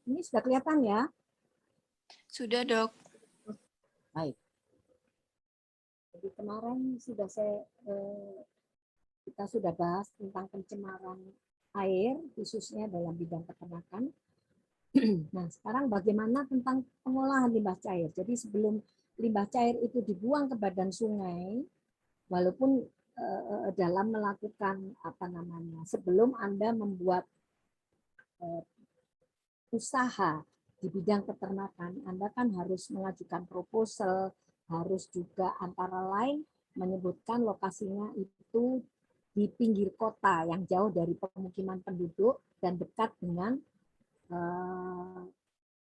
Ini sudah kelihatan ya? Sudah, Dok. Baik. Jadi kemarin sudah kita sudah bahas tentang pencemaran air, khususnya dalam bidang peternakan. Nah, sekarang bagaimana tentang pengolahan limbah cair? Jadi sebelum limbah cair itu dibuang ke badan sungai, walaupun dalam melakukan sebelum Anda membuat usaha di bidang peternakan, Anda kan harus mengajukan proposal, harus juga antara lain menyebutkan lokasinya itu di pinggir kota yang jauh dari pemukiman penduduk dan dekat dengan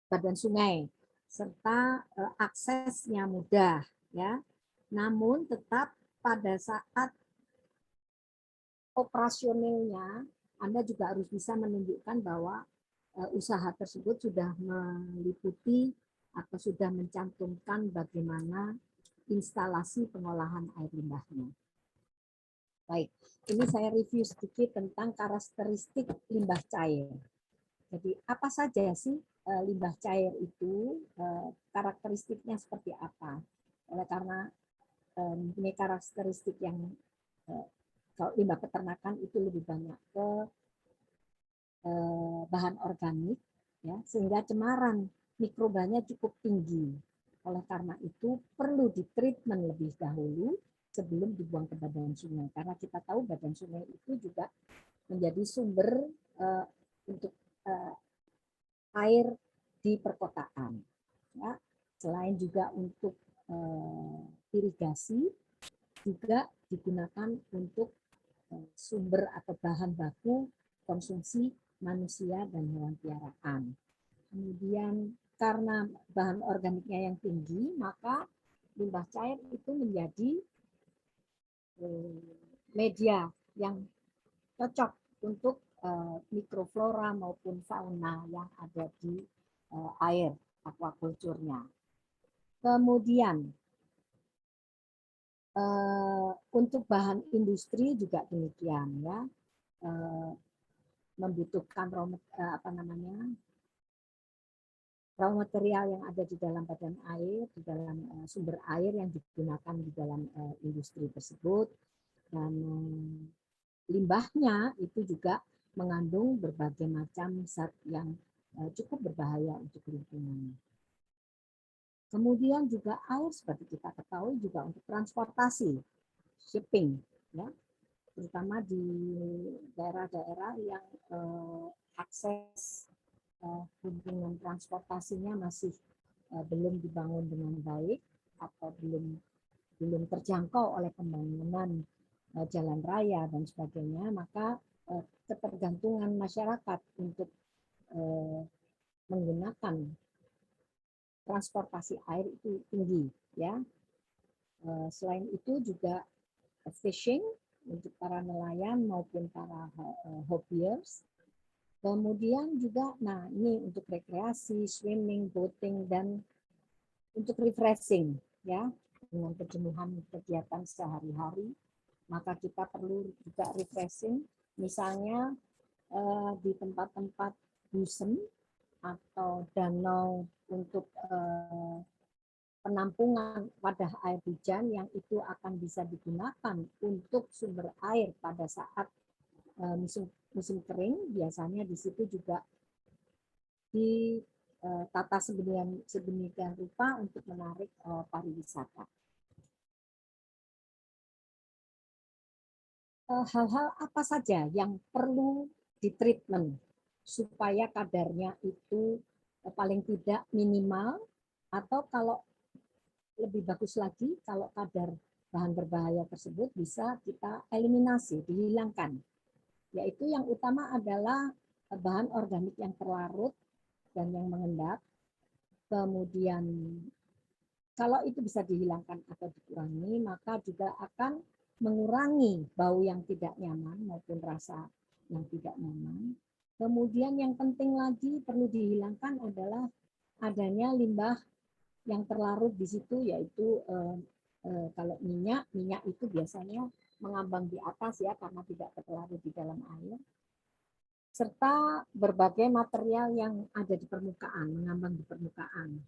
badan sungai, serta aksesnya mudah, ya. Namun tetap pada saat operasionalnya Anda juga harus bisa menunjukkan bahwa usaha tersebut sudah meliputi atau sudah mencantumkan bagaimana instalasi pengolahan air limbahnya. Baik, ini saya review sedikit tentang karakteristik limbah cair. Jadi apa saja sih limbah cair itu, karakteristiknya seperti apa? Oleh karena mempunyai karakteristik yang kalau limbah peternakan itu lebih banyak ke bahan organik, ya, sehingga cemaran mikrobanya cukup tinggi. Oleh karena itu perlu ditreatment lebih dahulu sebelum dibuang ke badan sungai. Karena kita tahu badan sungai itu juga menjadi sumber untuk air di perkotaan. Ya. Selain juga untuk irigasi, juga digunakan untuk sumber atau bahan baku konsumsi manusia dan hewan piaraan. Kemudian karena bahan organiknya yang tinggi, maka limbah cair itu menjadi media yang cocok untuk mikroflora maupun fauna yang ada di air aquaculture-nya. Kemudian untuk bahan industri juga demikian, ya, membutuhkan raw material yang ada di dalam badan air, di dalam sumber air yang digunakan di dalam industri tersebut, dan limbahnya itu juga mengandung berbagai macam zat yang cukup berbahaya untuk lingkungan. Kemudian juga air seperti kita ketahui juga untuk transportasi, shipping, ya, terutama di daerah-daerah yang akses hubungan transportasinya masih belum dibangun dengan baik atau belum terjangkau oleh pembangunan jalan raya dan sebagainya, maka ketergantungan masyarakat untuk menggunakan transportasi air itu tinggi, ya. Selain itu juga fishing untuk para nelayan maupun para hobiers. Kemudian juga, nah ini untuk rekreasi, swimming, boating, dan untuk refreshing, ya, dengan kejenuhan kegiatan sehari-hari, maka kita perlu juga refreshing, misalnya di tempat-tempat dusun atau danau untuk penampungan wadah air hujan yang itu akan bisa digunakan untuk sumber air pada saat musim kering. Biasanya di situ juga ditata sedemikian rupa untuk menarik pariwisata. Hal-hal apa saja yang perlu ditreatment supaya kadarnya itu paling tidak minimal, atau kalau lebih bagus lagi kalau kadar bahan berbahaya tersebut bisa kita eliminasi, dihilangkan. Yaitu yang utama adalah bahan organik yang terlarut dan yang mengendap. Kemudian kalau itu bisa dihilangkan atau dikurangi, maka juga akan mengurangi bau yang tidak nyaman maupun rasa yang tidak nyaman. Kemudian yang penting lagi perlu dihilangkan adalah adanya limbah yang terlarut di situ, yaitu kalau minyak itu biasanya mengambang di atas, ya, karena tidak terlarut di dalam air. serta berbagai material yang ada di permukaan, mengambang di permukaan.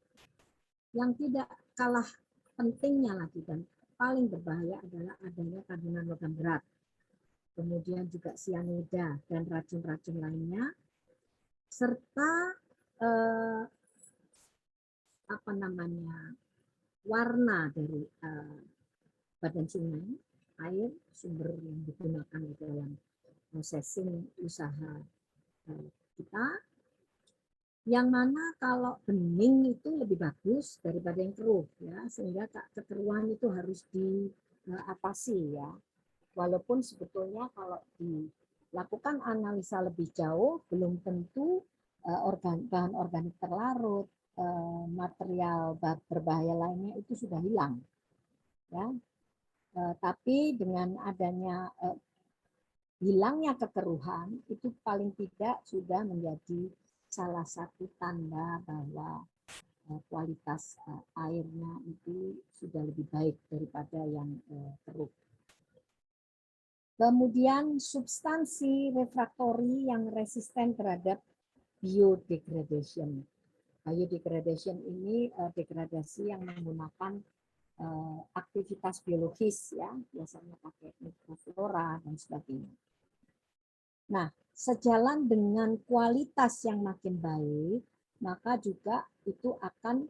Yang tidak kalah pentingnya lagi dan paling berbahaya adalah adanya kandungan logam berat. Kemudian juga sianida dan racun-racun lainnya, serta warna dari badan sungai, air, sumber yang digunakan di dalam processing usaha kita, yang mana kalau bening itu lebih bagus daripada yang keruh, ya, sehingga kekeruhan itu harus diatasi, ya. Walaupun sebetulnya kalau dilakukan analisa lebih jauh, belum tentu bahan organik terlarut, material berbahaya lainnya itu sudah hilang, ya. Tapi dengan adanya hilangnya kekeruhan itu paling tidak sudah menjadi salah satu tanda bahwa kualitas airnya itu sudah lebih baik daripada yang keruh. Kemudian substansi refraktori yang resisten terhadap biodegradation. Biodegradation ini degradasi yang menggunakan aktivitas biologis, ya, biasanya pakai mikroflora dan sebagainya. Nah, sejalan dengan kualitas yang makin baik, maka juga itu akan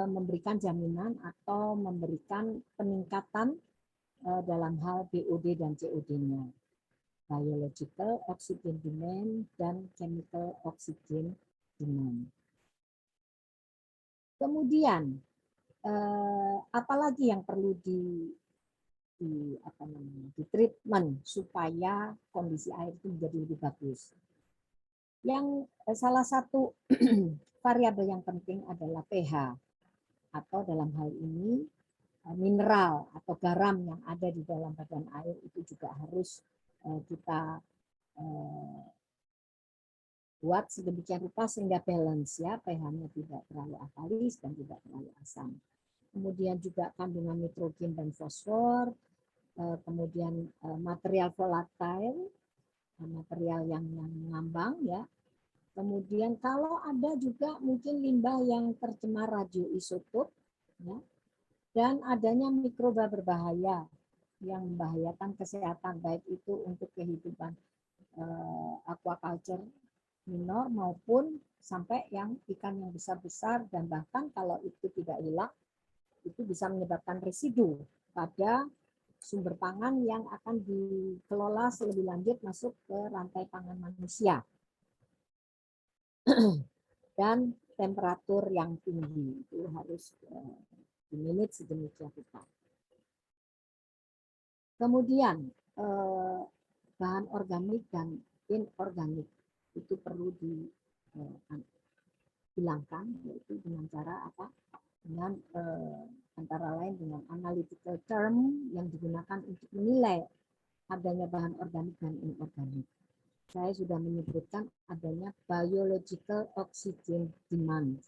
memberikan jaminan atau memberikan peningkatan dalam hal BOD dan COD-nya. Biological oxygen demand dan chemical oxygen demand. Kemudian, apalagi yang perlu di treatment supaya kondisi air itu menjadi lebih bagus. Yang salah satu variabel yang penting adalah pH, atau dalam hal ini mineral atau garam yang ada di dalam badan air itu juga harus kita buat sedemikian rupa sehingga balance, ya, pH-nya tidak terlalu alkalis dan tidak terlalu asam. Kemudian juga kandungan nitrogen dan fosfor, kemudian material volatile, material yang mengambang, ya. Kemudian kalau ada juga mungkin limbah yang tercemar radioisotop, ya, dan adanya mikroba berbahaya yang membahayakan kesehatan baik itu untuk kehidupan aquaculture minor maupun sampai yang ikan yang besar-besar, dan bahkan kalau itu tidak hilang itu bisa menyebabkan residu pada sumber pangan yang akan dikelola lebih lanjut masuk ke rantai pangan manusia. Dan temperatur yang tinggi itu harus dimanage sedemikian rupa. Kemudian bahan organik dan inorganik itu perlu dihilangkan, yaitu dengan cara apa? Dengan antara lain dengan analytical term yang digunakan untuk menilai adanya bahan organik dan inorganik. Saya sudah menyebutkan adanya biological oxygen demand,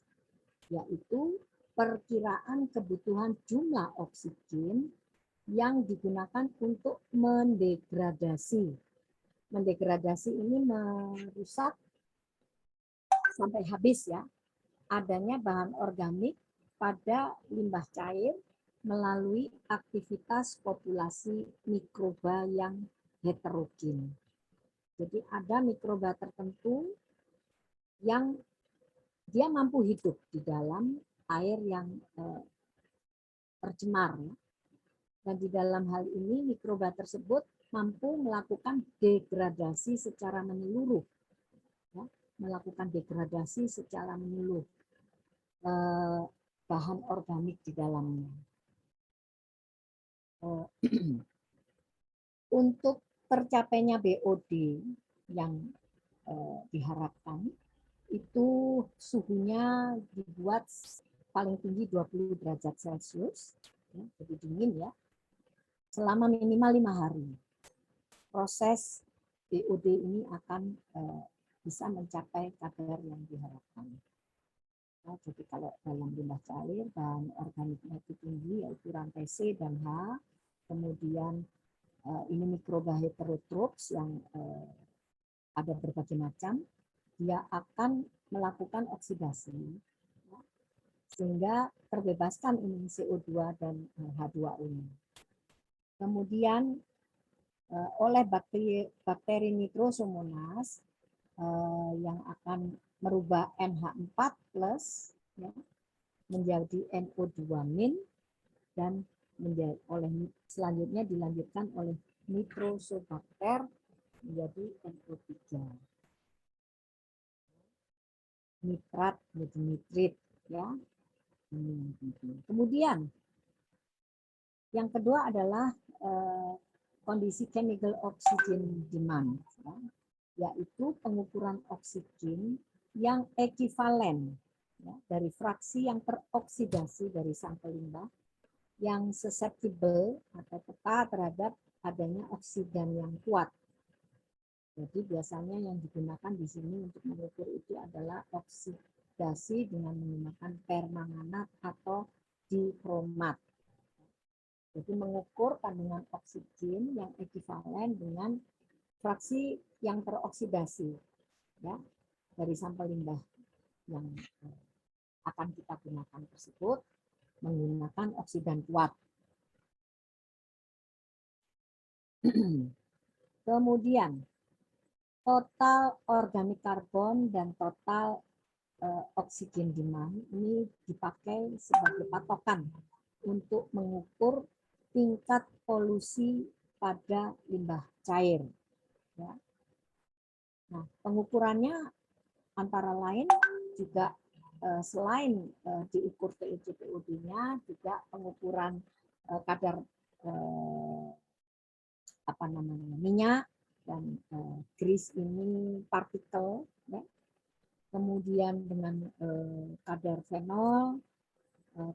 yaitu perkiraan kebutuhan jumlah oksigen yang digunakan untuk mendegradasi. Mendegradasi ini merusak sampai habis, ya, adanya bahan organik pada limbah cair melalui aktivitas populasi mikroba yang heterogen. Jadi ada mikroba tertentu yang dia mampu hidup di dalam air yang tercemar. Dan di dalam hal ini mikroba tersebut mampu melakukan degradasi secara menyeluruh. Ya, melakukan degradasi secara menyeluruh bahan organik di dalamnya. Untuk tercapainya BOD yang diharapkan, itu suhunya dibuat paling tinggi 20 derajat Celcius, ya, jadi dingin, ya, selama minimal 5 hari. Proses BOD ini akan bisa mencapai kadar yang diharapkan. Nah, jadi kalau dalam limbah cair, bahan organiknya itu tinggi, yaitu rantai C dan H, kemudian ini mikroba heterotrophs yang ada berbagai macam, dia akan melakukan oksidasi sehingga terbebaskan ini CO2 dan H2O-nya. Kemudian oleh bakteri Nitrosomonas yang akan merubah NH4+ ya, menjadi NO2- dan selanjutnya dilanjutkan oleh Nitrosobacter menjadi NO3. Nitrat menjadi nitrit ya. Kemudian yang kedua adalah kondisi chemical oxygen demand, ya, yaitu pengukuran oksigen yang ekivalen ya, dari fraksi yang teroksidasi dari sampel limbah yang susceptible atau peka terhadap adanya oksidan yang kuat. Jadi biasanya yang digunakan di sini untuk mengukur itu adalah oksidasi dengan menggunakan permanganat atau dikromat. Jadi mengukur kandungan oksigen yang ekivalen dengan fraksi yang teroksidasi ya, dari sampel limbah yang akan kita gunakan tersebut menggunakan oksidan kuat. Kemudian total organik karbon dan total oksigen demand ini dipakai sebagai patokan untuk mengukur tingkat polusi pada limbah cair. Ya. Nah, pengukurannya antara lain juga selain diukur PuD-nya, juga pengukuran kadar minyak dan grease ini partikel, ya. Kemudian dengan kadar fenol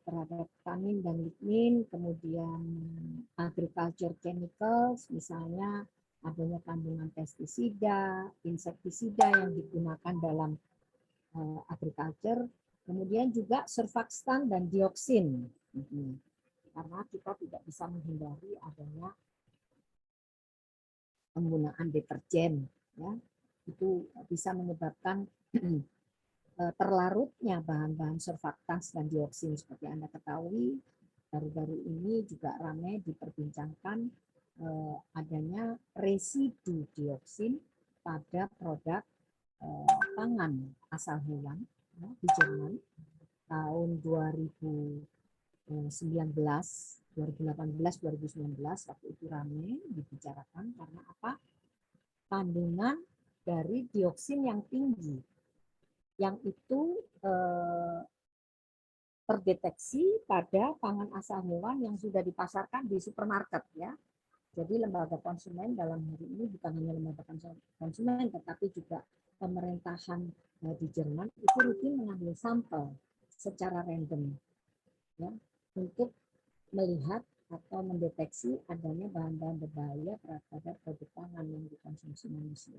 terhadap tanin dan lignin, kemudian agriculture chemicals, misalnya adanya kandungan pestisida, insektisida yang digunakan dalam agriculture, kemudian juga surfaktan dan dioksin, karena kita tidak bisa menghindari adanya penggunaan deterjen, ya, itu bisa menyebabkan terlarutnya bahan-bahan surfaktan dan dioksin. Seperti Anda ketahui, baru-baru ini juga ramai diperbincangkan adanya residu dioksin pada produk pangan asal hewan ya, di Jerman tahun 2019, 2018, 2019 waktu itu ramai dibicarakan karena apa? Kandungan dari dioksin yang tinggi, yang itu terdeteksi pada pangan asal hewan yang sudah dipasarkan di supermarket ya. Jadi lembaga konsumen dalam hari ini bukan hanya lembaga konsumen, tetapi juga pemerintahan di Jerman itu rutin mengambil sampel secara random ya, untuk melihat atau mendeteksi adanya bahan-bahan berbahaya terhadap produk pangan yang dikonsumsi manusia.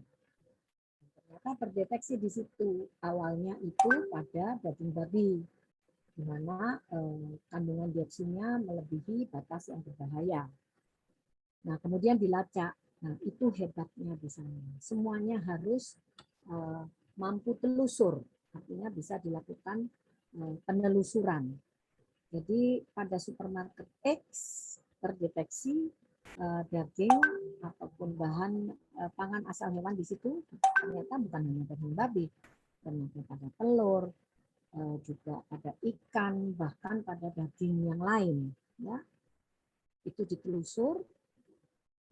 Ternyata terdeteksi di situ, awalnya itu pada daging babi, di mana kandungan dioksinnya melebihi batas yang berbahaya. Nah, kemudian dilacak. Nah, itu hebatnya di sana. Semuanya harus mampu telusur, artinya bisa dilakukan penelusuran. Jadi pada supermarket X terdeteksi daging ataupun bahan pangan asal hewan di situ ternyata bukan hanya daging babi, ternyata pada telur, juga pada ikan, bahkan pada daging yang lain. Ya, itu ditelusur.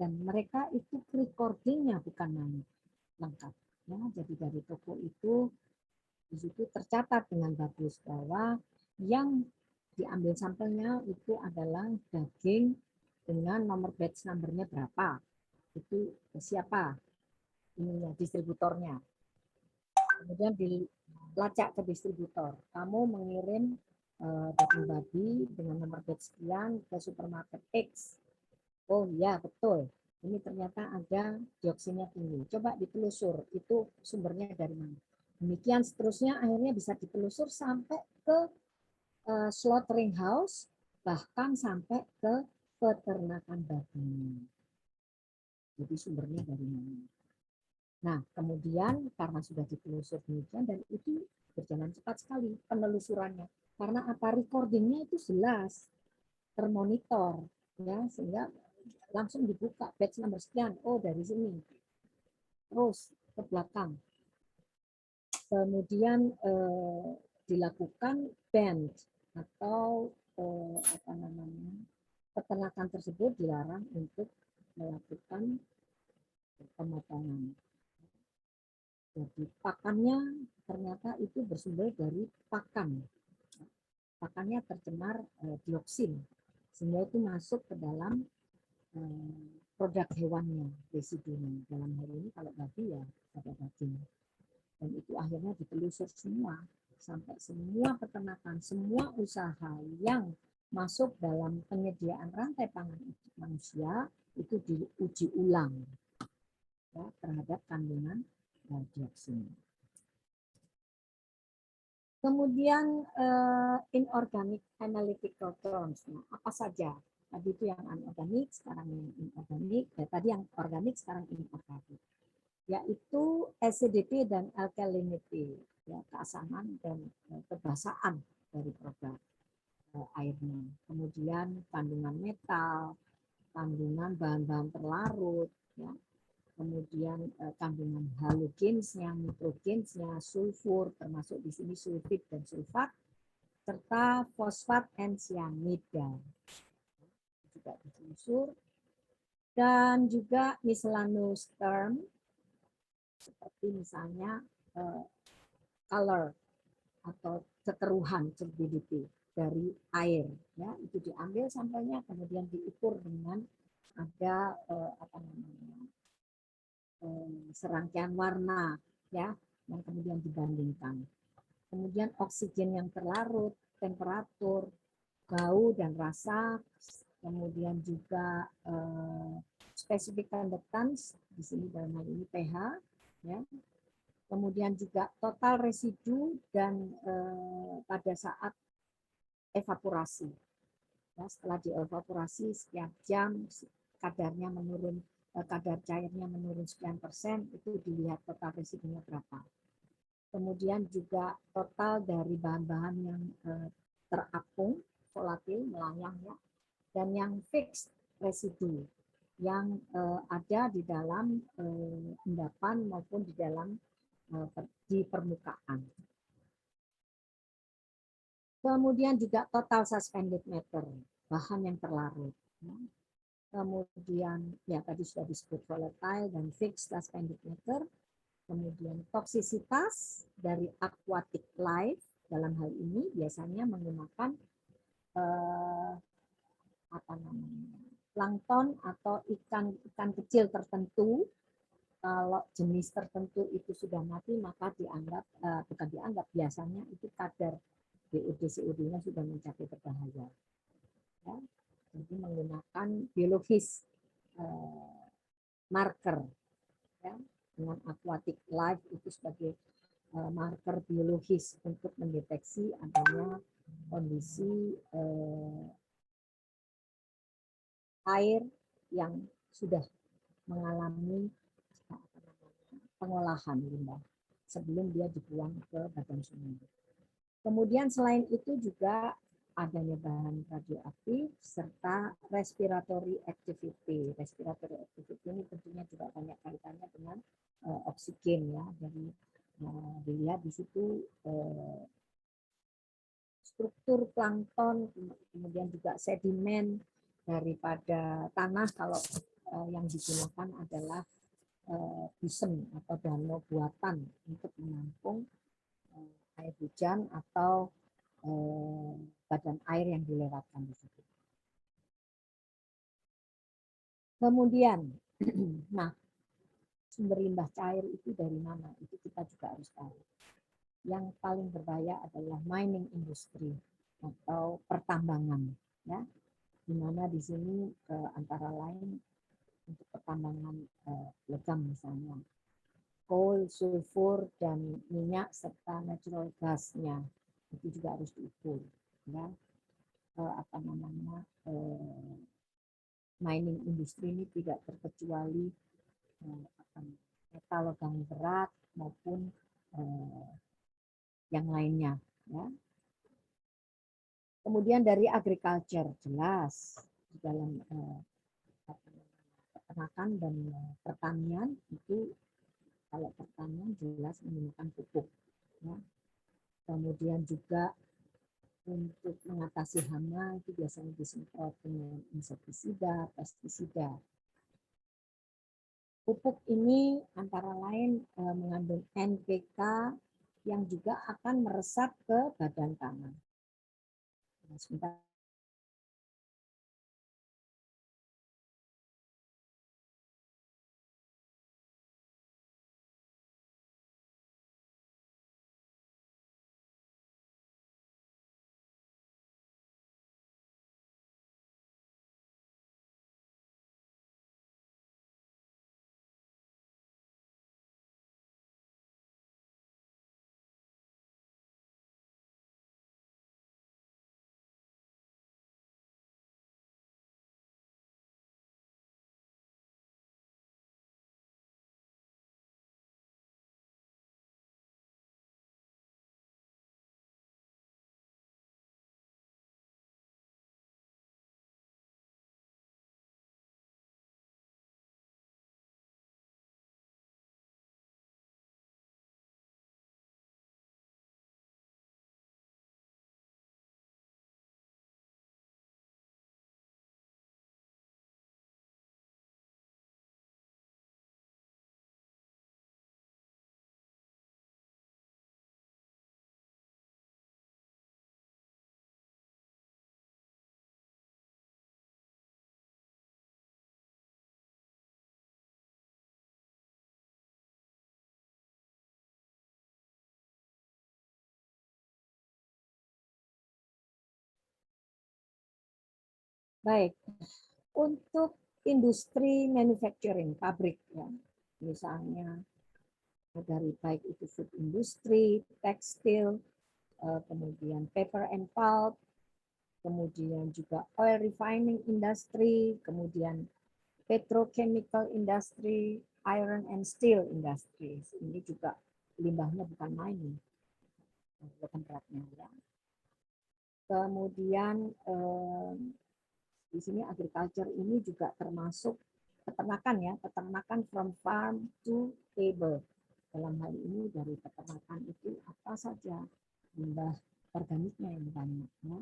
Dan mereka itu recordingnya bukan main lengkap. Ya, jadi dari toko itu di situ tercatat dengan bagus bahwa yang diambil sampelnya itu adalah daging dengan nomor batch numbernya berapa. Itu siapa? Ininya distributornya. Kemudian dilacak ke distributor. Kamu mengirim daging babi dengan nomor batch sekian ke supermarket X. Oh iya, betul. Ini ternyata ada dioksinnya tinggi. Coba ditelusur, itu sumbernya dari mana. Demikian seterusnya akhirnya bisa ditelusur sampai ke slaughtering house, bahkan sampai ke peternakan babi. Jadi sumbernya dari mana. Nah, kemudian karena sudah ditelusur demikian dan itu berjalan cepat sekali penelusurannya. Karena apa, recordingnya itu jelas termonitor, ya, sehingga langsung dibuka batch nomor sekian, oh dari sini, terus ke belakang. Kemudian dilakukan band atau apa namanya, peternakan tersebut dilarang untuk melakukan pemotongan. Jadi pakannya ternyata itu bersumber dari pakan. Pakannya tercemar dioksin, sehingga itu masuk ke dalam produk hewannya, residunya. Dalam hal ini kalau babi ya pada daging. Dan itu akhirnya ditelusur semua, sampai semua peternakan, semua usaha yang masuk dalam penyediaan rantai pangan manusia itu diuji ulang ya, terhadap kandungan dioksin. Kemudian inorganic analytical terms. Nah, apa saja? Tadi itu yang anorganik, sekarang yang inorganik. Tadi yang organik, sekarang inorganik. Yaitu acidity dan alkalinity, ya, keasaman dan kebasaan dari produk airnya. Kemudian kandungan metal, kandungan bahan-bahan terlarut, ya, kemudian kandungan halogensnya, nitrogensnya, sulfur, termasuk di sini sulfit dan sulfat, serta fosfat dan cyanida juga ditelusur, dan juga miscellaneous term seperti misalnya color atau kekeruhan turbidity dari air, ya, itu diambil sampelnya kemudian diukur dengan ada apa namanya, serangkaian warna, ya, yang kemudian dibandingkan. Kemudian oksigen yang terlarut, temperatur, bau dan rasa, kemudian juga specific conductance, di sini dalam hal ini pH, ya. Kemudian juga total residu dan pada saat evaporasi. Ya, setelah dievaporasi sekian jam, kadarnya menurun, kadar cairnya menurun sekian persen, itu dilihat total residunya berapa. Kemudian juga total dari bahan-bahan yang terapung, volatil, melayang, ya, dan yang fixed residu yang ada di dalam endapan maupun di dalam di permukaan. Kemudian juga total suspended matter, bahan yang terlarut. Kemudian ya tadi sudah disebut volatile dan fixed suspended matter. Kemudian toksisitas dari aquatic life, dalam hal ini biasanya menggunakan apa namanya, plankton atau ikan kecil tertentu. Kalau jenis tertentu itu sudah mati, maka dianggap bukan dianggap, biasanya itu kadar BOD COD-nya sudah mencapai berbahaya. Ya, jadi menggunakan biologis marker, ya, dengan aquatic life itu sebagai marker biologis untuk mendeteksi adanya kondisi air yang sudah mengalami pengolahan limbah sebelum dia dibuang ke badan sungai. Kemudian selain itu juga adanya bahan radioaktif serta respiratory activity. Respiratory activity ini tentunya juga banyak kaitannya dengan oksigen, ya. Jadi dilihat di situ struktur plankton, kemudian juga sedimen daripada tanah kalau yang digunakan adalah busem atau danau buatan untuk menampung air hujan atau badan air yang dilewatkan di situ. Kemudian, nah, sumber limbah cair itu dari mana? Itu kita juga harus tahu. Yang paling berbahaya adalah mining industry atau pertambangan, ya, di mana di sini antara lain untuk pertambangan logam misalnya, coal, sulfur, dan minyak serta natural gasnya itu juga harus diukur, ya. Apa namanya, mining industri ini tidak terkecuali metal logam berat maupun yang lainnya. Ya. Kemudian dari agriculture, jelas di dalam peternakan dan pertanian itu, kalau pertanian jelas menggunakan pupuk. Ya. Kemudian juga untuk mengatasi hama itu biasanya disemprot dengan insektisida, pestisida. Pupuk ini antara lain mengandung NPK yang juga akan meresap ke badan tanah. Nah, sebentar. Baik, untuk industri manufacturing, pabrik, ya, misalnya dari baik itu food industry, tekstil, kemudian paper and pulp, kemudian juga oil refining industry, kemudian petrochemical industry, iron and steel industry. Ini juga limbahnya bukan main, bukan beratnya. Ya. Kemudian di sini agriculture ini juga termasuk peternakan, ya, peternakan from farm to table. Dalam hal ini dari peternakan itu apa saja limbah organiknya yang banyak, ya.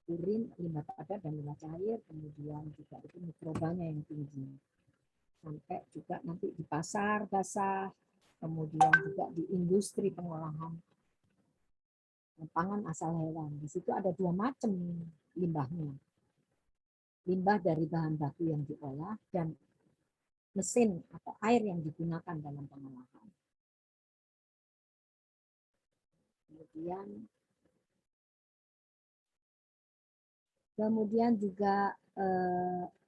Urin, limbah padat dan limbah cair, kemudian juga itu mikrobanya yang tinggi. Sampai juga nanti di pasar basah, kemudian juga di industri pengolahan pangan asal hewan. Di situ ada dua macam limbahnya. Limbah dari bahan baku yang diolah dan mesin atau air yang digunakan dalam pengolahan. Kemudian juga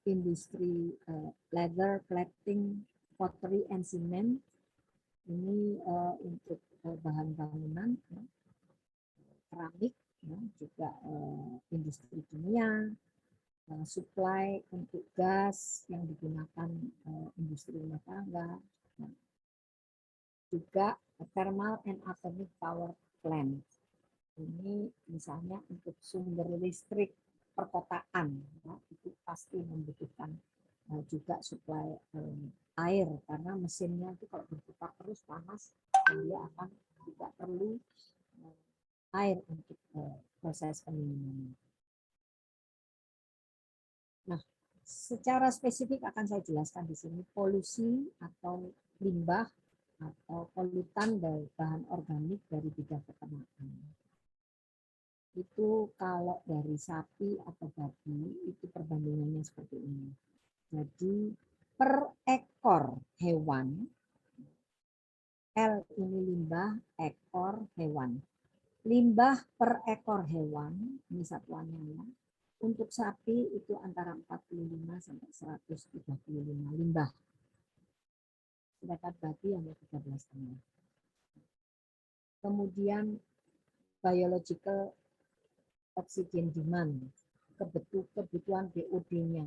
industri leather, clothing, pottery and cement. Ini untuk bahan bangunan, ya. Keramik, ya. Juga industri kimia, supply untuk gas yang digunakan industri rumah tangga, ya. Juga thermal and atomic power plant. Ini misalnya untuk sumber listrik perkotaan, ya, itu pasti membutuhkan juga suplai air, karena mesinnya itu kalau berputar terus panas, dan dia akan juga perlu air untuk proses pendinginannya. Nah, secara spesifik akan saya jelaskan di sini polusi atau limbah atau polutan dari bahan organik dari bidang peternakan. Itu kalau dari sapi atau babi itu perbandingannya seperti ini. Jadi per ekor hewan, L ini limbah ekor hewan. Limbah per ekor hewan, ini satuannya, ya. Untuk sapi itu antara 45 sampai 135 limbah. Sedangkan babi hanya 13,5. Kemudian biological oxygen demand, kebutuhan BOD-nya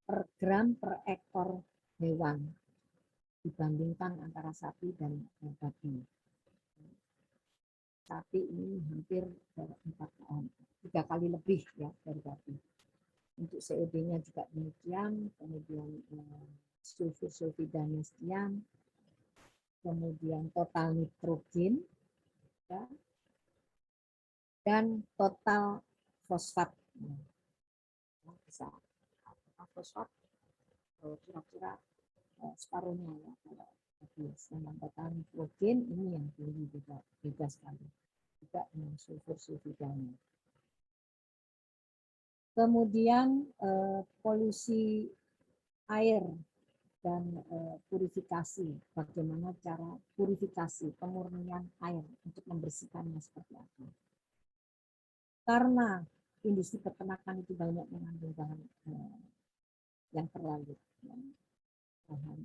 per gram per ekor hewan. dibandingkan antara sapi dan babi. Sapi ini hampir 3 kali lebih ya dari babi. Untuk COD-nya juga demikian, kemudian sulfur-sulfidanya sekian, kemudian total nitrogen, ya, dan total fosfat. Bisa fosfat kira-kira separuhnya ya, kalau sedangkan total nitrogen ini yang tinggi juga beda sekali juga dengan sulfur-sulfidanya. Kemudian polusi air dan purifikasi, bagaimana cara purifikasi pemurnian air untuk membersihkannya seperti apa. Karena industri peternakan itu banyak mengandung bahan yang terlalu bahan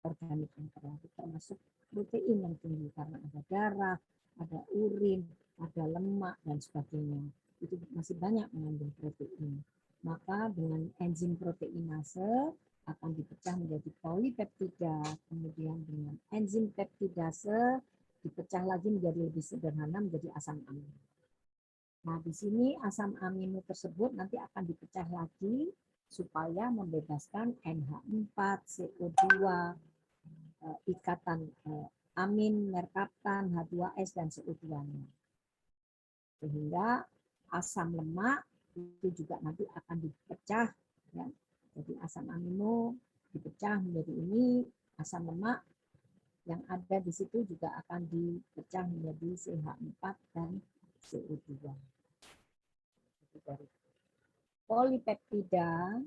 organik yang terlalu, termasuk protein yang tinggi karena ada darah, ada urin, ada lemak dan sebagainya. Itu masih banyak mengandung protein. Maka dengan enzim proteinase akan dipecah menjadi polipeptida, kemudian dengan enzim peptidase dipecah lagi menjadi lebih sederhana menjadi asam amino. Nah, di sini asam amino tersebut nanti akan dipecah lagi supaya membebaskan NH4, CO2, ikatan amin, merkaptan, H2S, dan CO2-nya. Sehingga asam lemak itu juga nanti akan dipecah, ya. Jadi asam amino dipecah menjadi ini, asam lemak yang ada di situ juga akan dipecah menjadi CH4 dan CO2. Dari polipeptida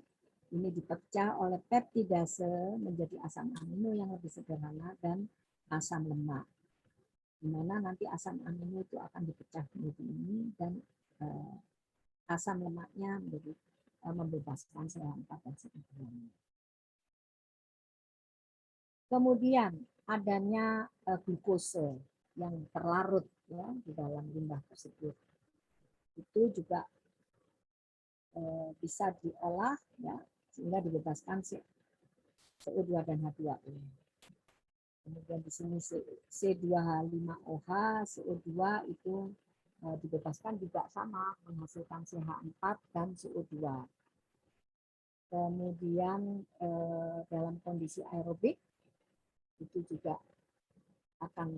ini dipecah oleh peptidase menjadi asam amino yang lebih sederhana dan asam lemak. Di mana nanti asam amino itu akan dipecah menjadi ini dan asam lemaknya menjadi membebaskan CH4 dan CO2. Kemudian adanya glukose yang terlarut ya di dalam limbah tersebut. Itu juga bisa diolah ya sehingga dibebaskan CO2 dan H2O. Kemudian di sini C2H5OH, CO2 itu dibebaskan juga sama menghasilkan CH4 dan CO2. Kemudian dalam kondisi aerobik itu juga akan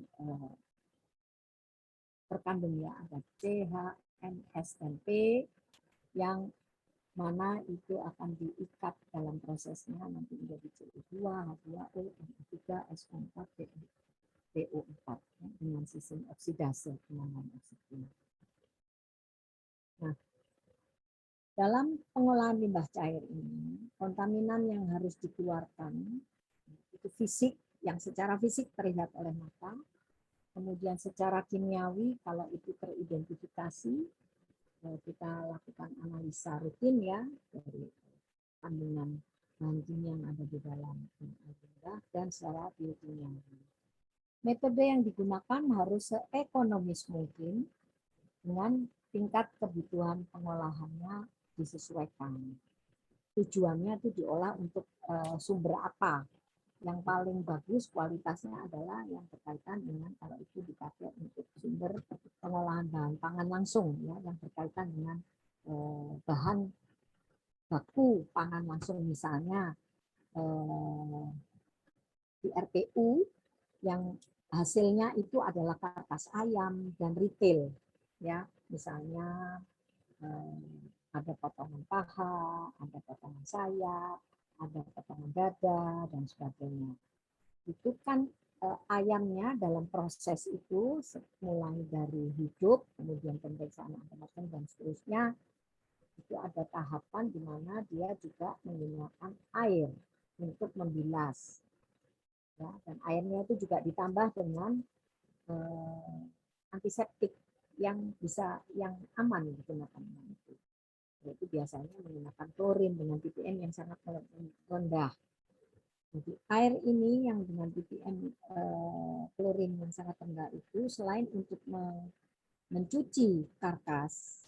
terkandung ya ada CH, NS, dan P yang mana itu akan diikat dalam prosesnya nanti menjadi CO2, H2O, NO3, SO4, PO4 ya, dengan sistem oksidase penambahan oksigen. Nah, dalam pengolahan limbah cair ini, kontaminan yang harus dikeluarkan itu fisik, yang secara fisik terlihat oleh mata, kemudian secara kimiawi kalau itu teridentifikasi, kita lakukan analisa rutin ya dari kandungan bahan kimia yang ada di dalam limbah dan secara biokimiawi. Metode yang digunakan harus seekonomis mungkin dengan tingkat kebutuhan pengolahannya disesuaikan. Tujuannya itu diolah untuk sumber apa? Yang paling bagus kualitasnya adalah yang berkaitan dengan kalau itu dipakai untuk sumber pengolahan bahan pangan langsung ya yang berkaitan dengan bahan baku pangan langsung misalnya di RPU yang hasilnya itu adalah karkas ayam dan retail ya misalnya ada potongan paha, ada potongan sayap, ada potongan dada dan sebagainya. Itu kan ayamnya dalam proses itu mulai dari hidup, kemudian pemeriksaan antemortem dan seterusnya itu ada tahapan di mana dia juga menggunakan air untuk membilas. Ya, dan airnya itu juga ditambah dengan antiseptik yang bisa yang aman digunakan itu. Yaitu biasanya menggunakan klorin dengan ppm yang sangat rendah. Jadi air ini yang dengan ppm klorin yang sangat rendah itu selain untuk mencuci karkas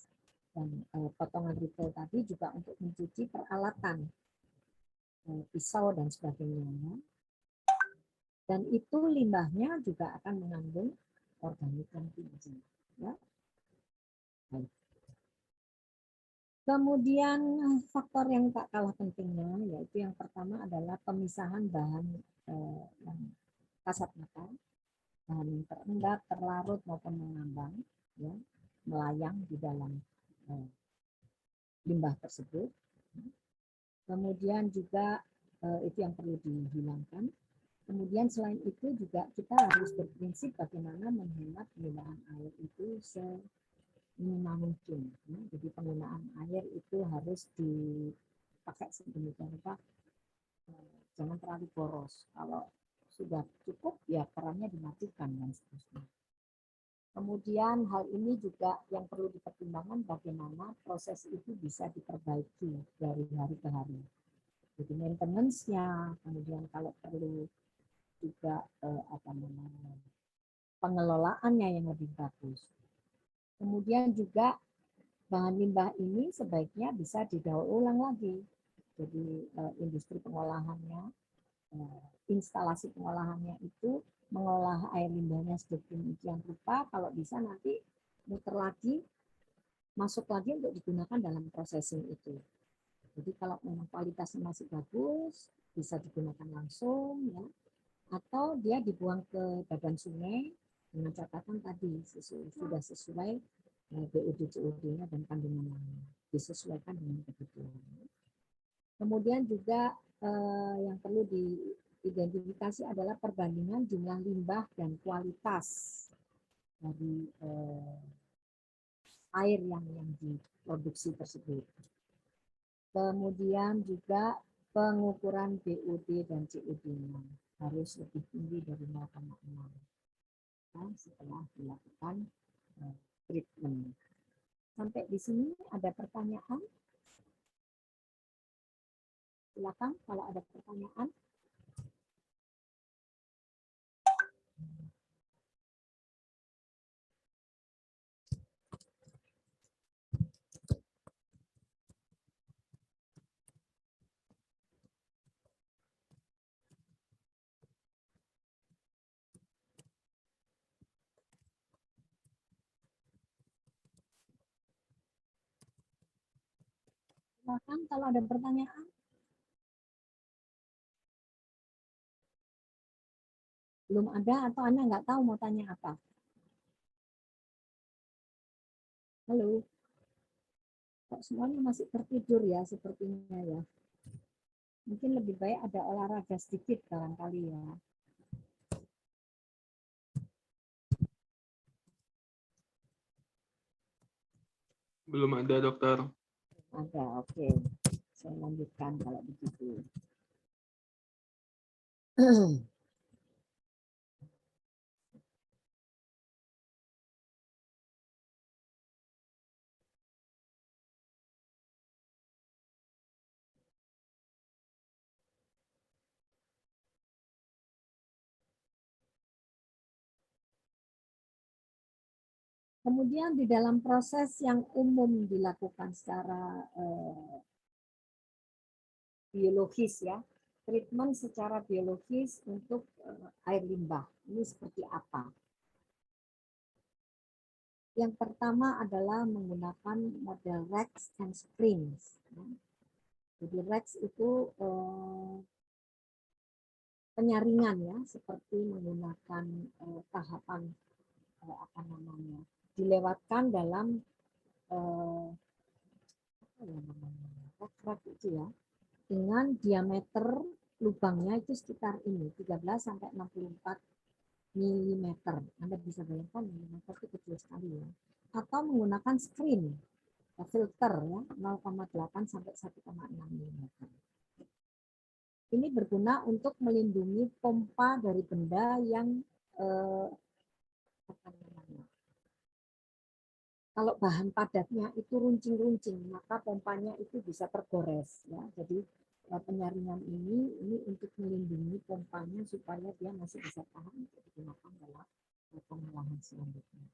dan potongan retail tadi juga untuk mencuci peralatan pisau dan sebagainya. Dan itu limbahnya juga akan mengandung organik yang tinggi. Ya. Baik. Kemudian faktor yang tak kalah pentingnya yaitu yang pertama adalah pemisahan bahan yang kasat mata, bahan yang terendap, terlarut maupun mengambang, ya, melayang di dalam limbah tersebut. Kemudian juga itu yang perlu dihilangkan. Kemudian selain itu juga kita harus berprinsip bagaimana menghemat penggunaan air itu seminimal mungkin. Ya. Jadi penggunaan air itu harus dipakai sedemikian rupa, jangan terlalu boros. Kalau sudah cukup ya kerannya dimatikan dan seterusnya. Kemudian hal ini juga yang perlu dipertimbangkan bagaimana proses itu bisa diperbaiki dari hari ke hari. Jadi maintenance-nya, kemudian kalau perlu juga pengelolaannya yang lebih bagus. Kemudian juga bahan limbah ini sebaiknya bisa didaur ulang lagi. Jadi industri pengolahannya, instalasi pengolahannya itu mengolah air limbahnya sedemikian rupa, kalau bisa nanti muter lagi, masuk lagi untuk digunakan dalam processing itu. Jadi kalau memang kualitasnya masih bagus, bisa digunakan langsung, ya, atau dia dibuang ke badan sungai dengan catatan tadi sudah sesuai BUD COD-nya dan kandungannya, disesuaikan dengan kebutuhan. Kemudian juga yang perlu diidentifikasi adalah perbandingan jumlah limbah dan kualitas dari air yang diproduksi tersebut. Kemudian juga pengukuran BOD dan COD-nya harus lebih tinggi dari 0,6 setelah dilakukan treatment. Sampai di sini ada pertanyaan? Silakan kalau ada pertanyaan. Silakan kalau ada pertanyaan. Belum ada atau Anda nggak tahu mau tanya apa? Halo? Kok semuanya masih tertidur ya sepertinya ya? Mungkin lebih baik ada olahraga sedikit barangkali ya. Belum ada, dokter. Ada, oke. Saya lanjutkan kalau begitu. Kemudian di dalam proses yang umum dilakukan secara biologis ya, treatment secara biologis untuk air limbah. Ini seperti apa? Yang pertama adalah menggunakan model Rex and Springs. Jadi Rex itu penyaringan ya, seperti menggunakan tahapan apa namanya, dilewatkan dalam apa ya namanya, rek itu ya, dengan diameter lubangnya itu sekitar ini 13 sampai 64 mm. Anda bisa bayangkan milimeter itu kecil sekali ya. Atau menggunakan screen filter ya 0,8 sampai 1,6 mm. Ini berguna untuk melindungi pompa dari benda yang apa namanya, kalau bahan padatnya itu runcing-runcing, maka pompanya itu bisa tergores ya. Jadi penyaringan ini untuk melindungi pompanya supaya dia masih bisa tahan untuk digunakan dalam pengolahan selanjutnya.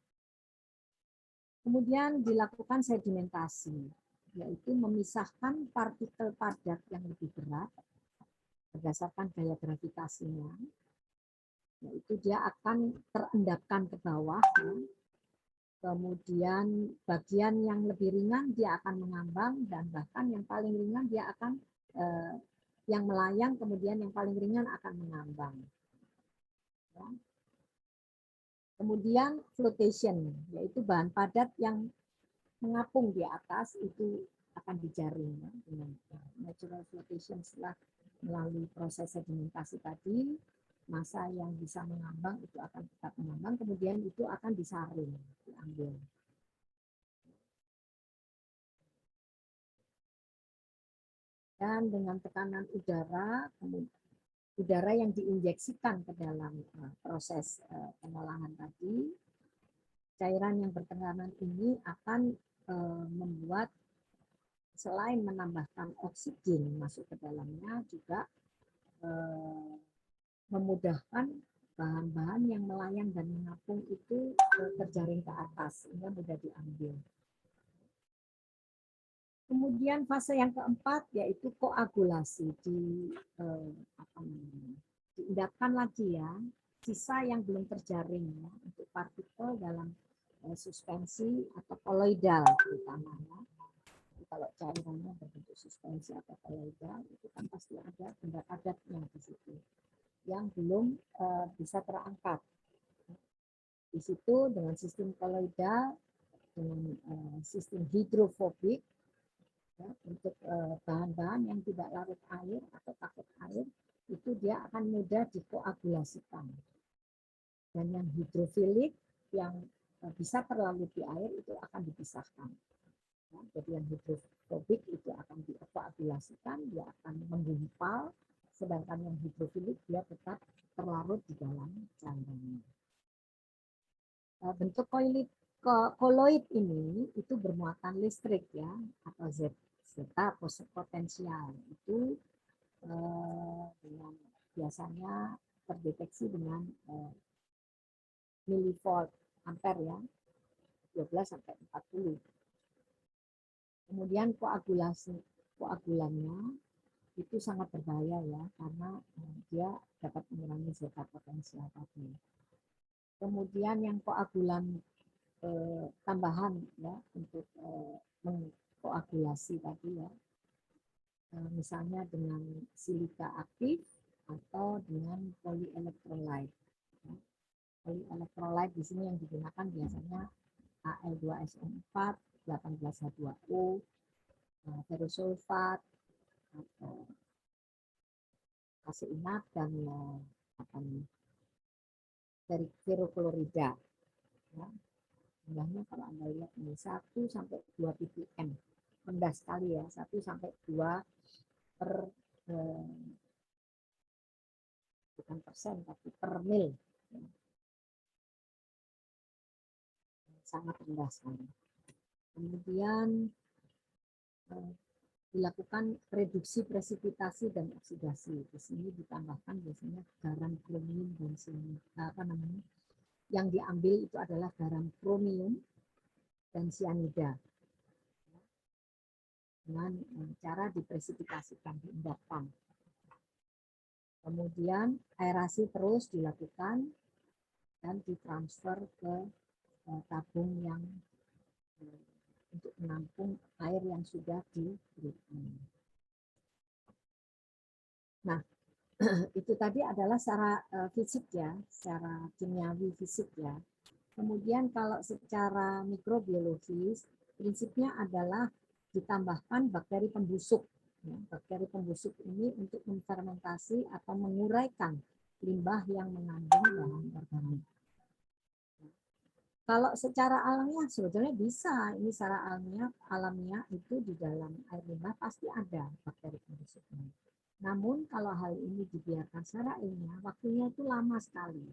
Kemudian dilakukan sedimentasi, yaitu memisahkan partikel padat yang lebih berat berdasarkan gaya gravitasinya yaitu dia akan terendapkan ke bawah, ya. Kemudian bagian yang lebih ringan dia akan mengambang, dan bahkan yang paling ringan dia akan yang melayang, kemudian yang paling ringan akan mengambang. Ya. Kemudian flotation, yaitu bahan padat yang mengapung di atas itu akan dijaring, ya, dengan natural flotation. Setelah melalui proses sedimentasi tadi, massa yang bisa mengambang itu akan tetap mengambang, kemudian itu akan disaring, diambil. Dan dengan tekanan udara, udara yang diinjeksikan ke dalam proses pengolahan tadi, cairan yang bertekanan ini akan membuat, selain menambahkan oksigen masuk ke dalamnya, juga memudahkan bahan-bahan yang melayang dan mengapung itu terjaring ke atas sehingga mudah diambil. Kemudian fase yang keempat yaitu koagulasi, diendapkan lagi, ya, sisa yang belum terjaring, ya, untuk partikel dalam suspensi atau koloidal utamanya. Kalau cairannya berbentuk suspensi atau koloidal itu kan pasti ada benda padatnya di situ yang belum bisa terangkat. Di situ dengan sistem koloidal, dengan sistem hidrofobik, ya, untuk bahan-bahan yang tidak larut air atau takut air, itu dia akan mudah dikoagulasikan. Dan yang hidrofilik yang bisa terlalu di air itu akan dipisahkan. Ya, jadi yang hidrofobik itu akan dikoagulasikan, dia akan menggumpal, sedangkan yang hidrofilik dia tetap terlarut di dalam cairannya. Bentuk koloid ini itu bermuatan listrik, ya, atau zeta potensial itu dengan biasanya terdeteksi dengan milivolt ampere, ya, 12 sampai 40. Kemudian koagulannya itu sangat berbahaya, ya, karena dia dapat mengurangi zeta potensial tadi. Kemudian yang koagulan tambahan, ya, untuk mengkoagulasi tadi, ya, misalnya dengan silika aktif atau dengan polyelektrolyte. Ya. Polyelektrolyte di sini yang digunakan biasanya Al2SO4, 18H2O, ferrosulfat, atau kaseinat, dan dari ferroklorida. Ya. Jumlahnya kalau Anda lihat ini 1 sampai 2 ppm. Rendah sekali, ya, 1 sampai 2 per bukan persen tapi per mil. Ya. Sangat rendah sekali. Kemudian dilakukan reduksi presipitasi dan oksidasi. Di sini ditambahkan biasanya garam kromium dan yang diambil itu adalah garam kromium dan sianida. Dengan cara dipresipitasikan, diendapkan. Kemudian aerasi terus dilakukan dan ditransfer ke tabung yang untuk menampung air yang sudah diberikan. Nah, itu tadi adalah secara fisik, ya, secara kimiawi fisik, ya. Kemudian kalau secara mikrobiologis, prinsipnya adalah ditambahkan bakteri pembusuk. Ya, bakteri pembusuk ini untuk menfermentasi atau menguraikan limbah yang mengandung bahan organik. Kalau secara alamiah sebetulnya bisa, ini secara alamiah itu di dalam air limbah pasti ada bakteri pembusuknya. Namun kalau hal ini dibiarkan secara ilmiah, waktunya itu lama sekali.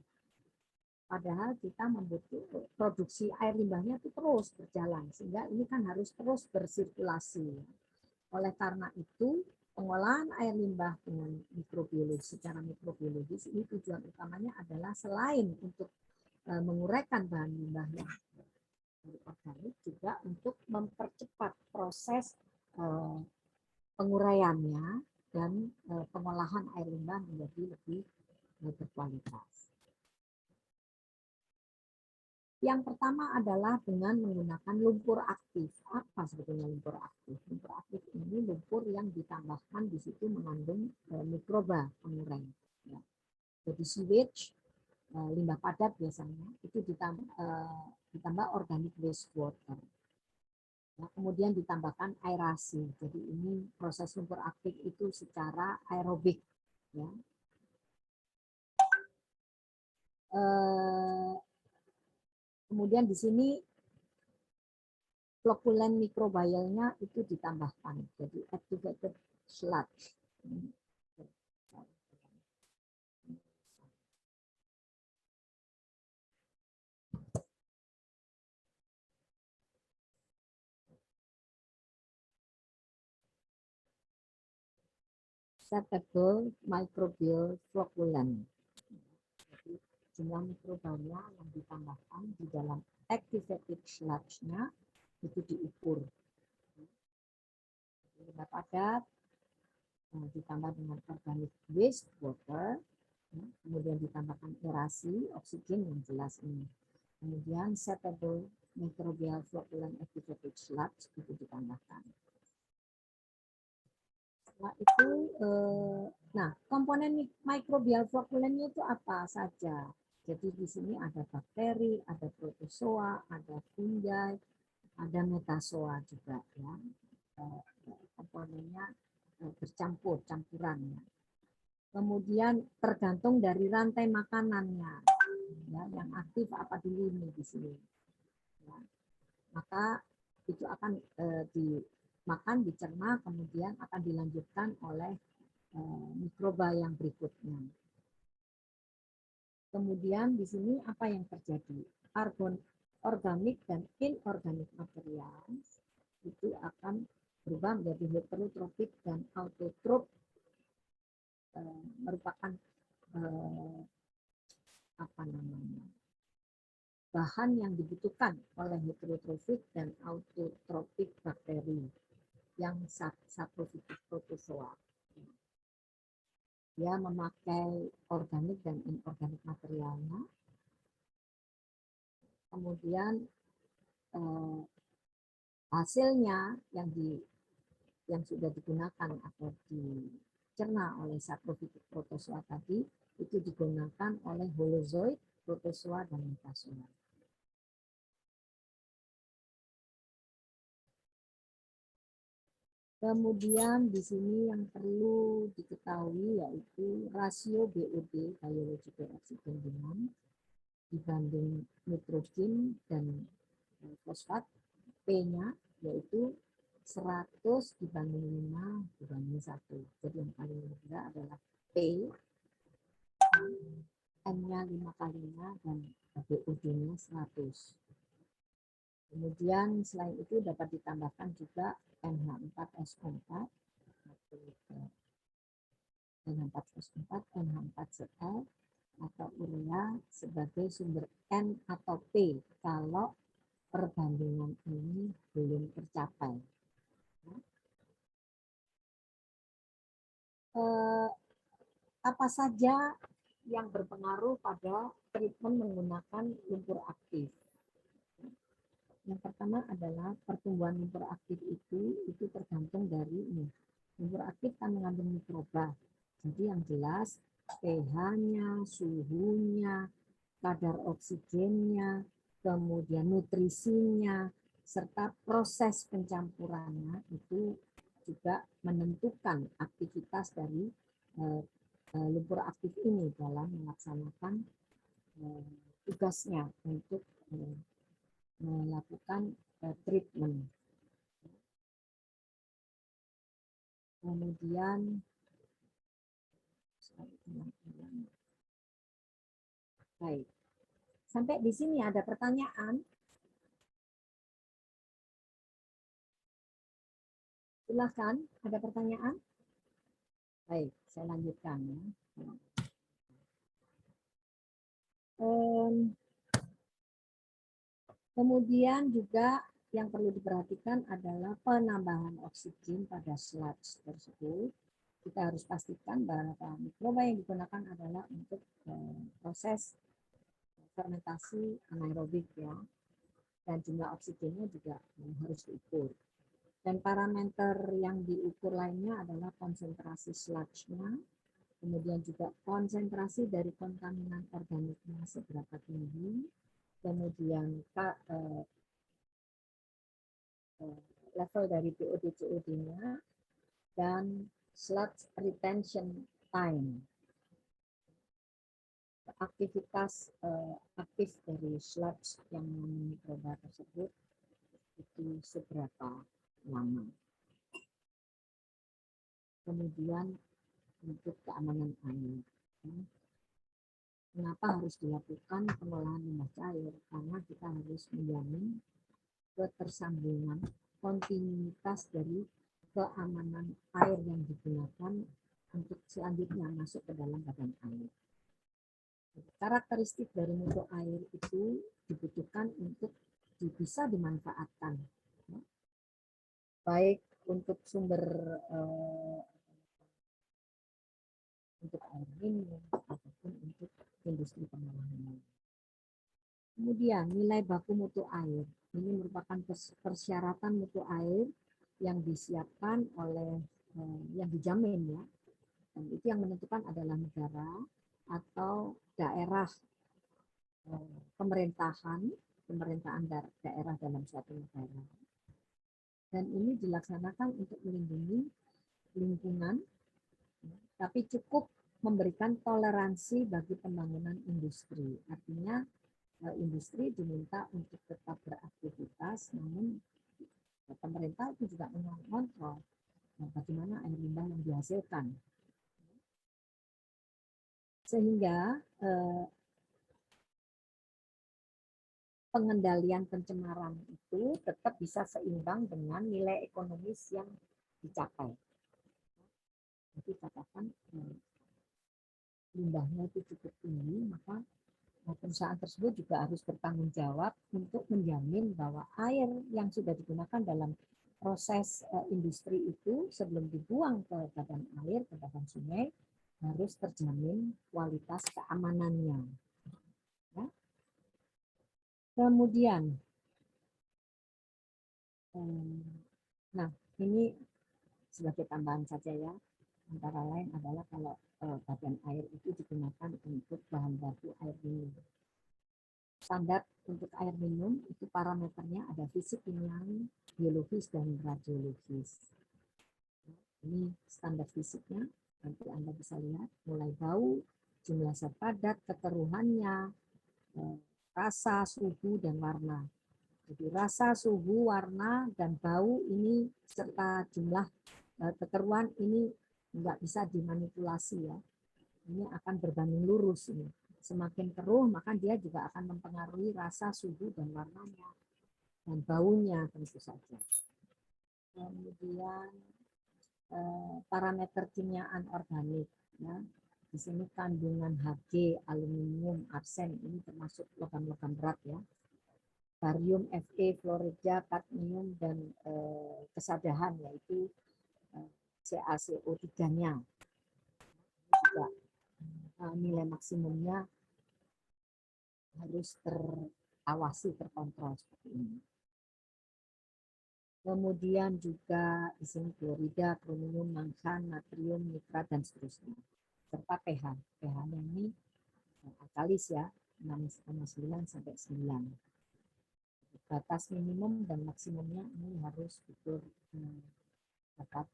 Padahal kita membutuhkan produksi air limbahnya itu terus berjalan, sehingga ini kan harus terus bersirkulasi. Oleh karena itu, pengolahan air limbah dengan mikrobiologi, secara mikrobiologis ini tujuan utamanya adalah selain untuk menguraikan bahan limbah yang organik, juga untuk mempercepat proses penguraiannya dan pengolahan air limbah menjadi lebih berkualitas. Yang pertama adalah dengan menggunakan lumpur aktif. Apa sebetulnya lumpur aktif? Lumpur aktif ini lumpur yang ditambahkan di situ mengandung mikroba pengurang. Ya. Jadi sewage, limbah padat biasanya itu ditambah organic wastewater. Ya, kemudian ditambahkan aerasi. Jadi ini proses lumpur aktif itu secara aerobik. Ya. Kemudian di sini flocculant microbialnya itu ditambahkan, jadi activated sludge. Settable microbial flocculant. Jadi jumlah mikrobalia yang ditambahkan di dalam activated sludge-nya itu diukur. Limbah padat ditambah dengan organic wastewater, kemudian ditambahkan aerasi, oksigen yang jelas ini. Kemudian settable microbial flocculant activated sludge itu ditambahkan. Setelah itu, nah komponen microbial flocculant itu apa saja? Jadi di sini ada bakteri, ada protozoa, ada fungi, ada metazoa juga ya. Komponennya bercampur, campuran ya. Kemudian tergantung dari rantai makanannya, ya, yang aktif apa dulu nih di sini. Ya. Maka itu akan dimakan, dicerna, kemudian akan dilanjutkan oleh mikroba yang berikutnya. Kemudian di sini apa yang terjadi? Organik dan inorganik material itu akan berubah menjadi heterotropik dan autotrof, merupakan apa namanya, bahan yang dibutuhkan oleh heterotrofik dan autotrofik bakteri yang saprofitik protozoa. Dia memakai organik dan inorganik materialnya. Kemudian hasilnya yang sudah digunakan atau dicerna oleh saprofitik protozoa tadi itu digunakan oleh holozoid, protozoa, dan metazoa. Kemudian di sini yang perlu diketahui yaitu rasio BOD, biological oxygen demand, dibanding nitrogen dan fosfat, P-nya yaitu 100 dibanding 5 dibanding 1. Jadi yang paling rendah adalah P, N-nya 5 kalinya, dan BOD-nya 100. Kemudian selain itu dapat ditambahkan juga NH4SO4, NH4SO4, NH4Cl, atau urea sebagai sumber N atau P kalau perbandingan ini belum tercapai. Apa saja yang berpengaruh pada treatment menggunakan lumpur aktif? Yang pertama adalah pertumbuhan lumpur aktif itu tergantung dari ini. Lumpur aktif kan mengandung mikroba. Jadi yang jelas pH-nya, suhunya, kadar oksigennya, kemudian nutrisinya, serta proses pencampurannya itu juga menentukan aktivitas dari lumpur aktif ini dalam melaksanakan tugasnya untuk melakukan treatment. Kemudian baik. Sampai di sini ada pertanyaan? Silakan, ada pertanyaan? Baik, saya lanjutkan ya. Kemudian juga yang perlu diperhatikan adalah penambahan oksigen pada sludge tersebut. Kita harus pastikan bahwa mikroba yang digunakan adalah untuk proses fermentasi anaerobik ya, dan jumlah oksigennya juga harus diukur. Dan parameter yang diukur lainnya adalah konsentrasi sludge-nya, kemudian juga konsentrasi dari kontaminan organiknya seberapa tinggi, kemudian level dari POD/COD-nya, dan sludge retention time. Aktivitas aktif dari sludge yang mengandung mikroba tersebut itu seberapa lama. Kemudian untuk keamanan air. Kenapa harus dilakukan pengolahan limbah cair? Karena kita harus menjamin ketersambungan, kontinuitas dari keamanan air yang digunakan untuk selanjutnya masuk ke dalam badan air. Karakteristik dari mutu air itu dibutuhkan untuk bisa dimanfaatkan, baik untuk sumber untuk air minum ataupun untuk industri pengolahan. Kemudian nilai baku mutu air ini merupakan persyaratan mutu air yang disiapkan oleh yang dijamin ya, dan itu yang menentukan adalah negara atau daerah pemerintahan daerah dalam suatu negara. Dan ini dilaksanakan untuk melindungi lingkungan, tapi cukup memberikan toleransi bagi pembangunan industri. Artinya industri diminta untuk tetap beraktivitas, namun pemerintah itu juga mengontrol bagaimana air limbah yang dihasilkan. Sehingga pengendalian pencemaran itu tetap bisa seimbang dengan nilai ekonomis yang dicapai. Jadi katakan limbahnya itu cukup tinggi, maka perusahaan tersebut juga harus bertanggung jawab untuk menjamin bahwa air yang sudah digunakan dalam proses industri itu sebelum dibuang ke badan air, ke badan sungai, harus terjamin kualitas keamanannya. Ya. Kemudian, nah ini sebagai tambahan saja ya, antara lain adalah kalau badan air itu digunakan untuk bahan baku air minum. Standar untuk air minum itu parameternya ada fisik, kimiawi, biologis, dan radiologis. Ini standar fisiknya, nanti Anda bisa lihat mulai bau, jumlah zat padat, kekeruhannya, rasa, suhu, dan warna. Jadi rasa, suhu, warna, dan bau ini serta jumlah kekeruhan ini nggak bisa dimanipulasi ya. Ini akan berbanding lurus ini. Semakin keruh maka dia juga akan mempengaruhi rasa, suhu, dan warnanya, dan baunya tentu saja. Kemudian parameter kimia anorganik ya. Di sini kandungan Hg, aluminium, arsen ini termasuk logam-logam berat ya. Barium, Fe, fluorida, kadmium, dan kesadahan yaitu CaCO3-nya. Juga nilai maksimumnya harus terawasi, terkontrol seperti ini. Kemudian juga di sini klorida, krominium, manggan, natrium, nitrat, dan seterusnya. Serta pH. pH-nya ini alkalis ya, 6,9 sampai 9. Batas minimum dan maksimumnya ini harus betul dapat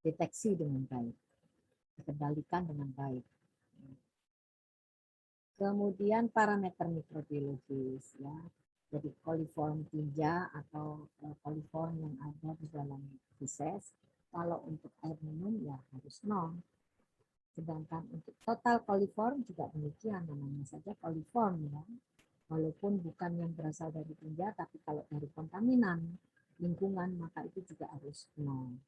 deteksi dengan baik, dikendalikan dengan baik. Kemudian parameter mikrobiologis ya. Jadi coliform tinja atau coliform yang ada di dalam feses, kalau untuk air minum ya harus 0. Sedangkan untuk total coliform juga demikian, namanya saja coliform ya. Walaupun bukan yang berasal dari tinja, tapi kalau dari kontaminan lingkungan maka itu juga harus 0.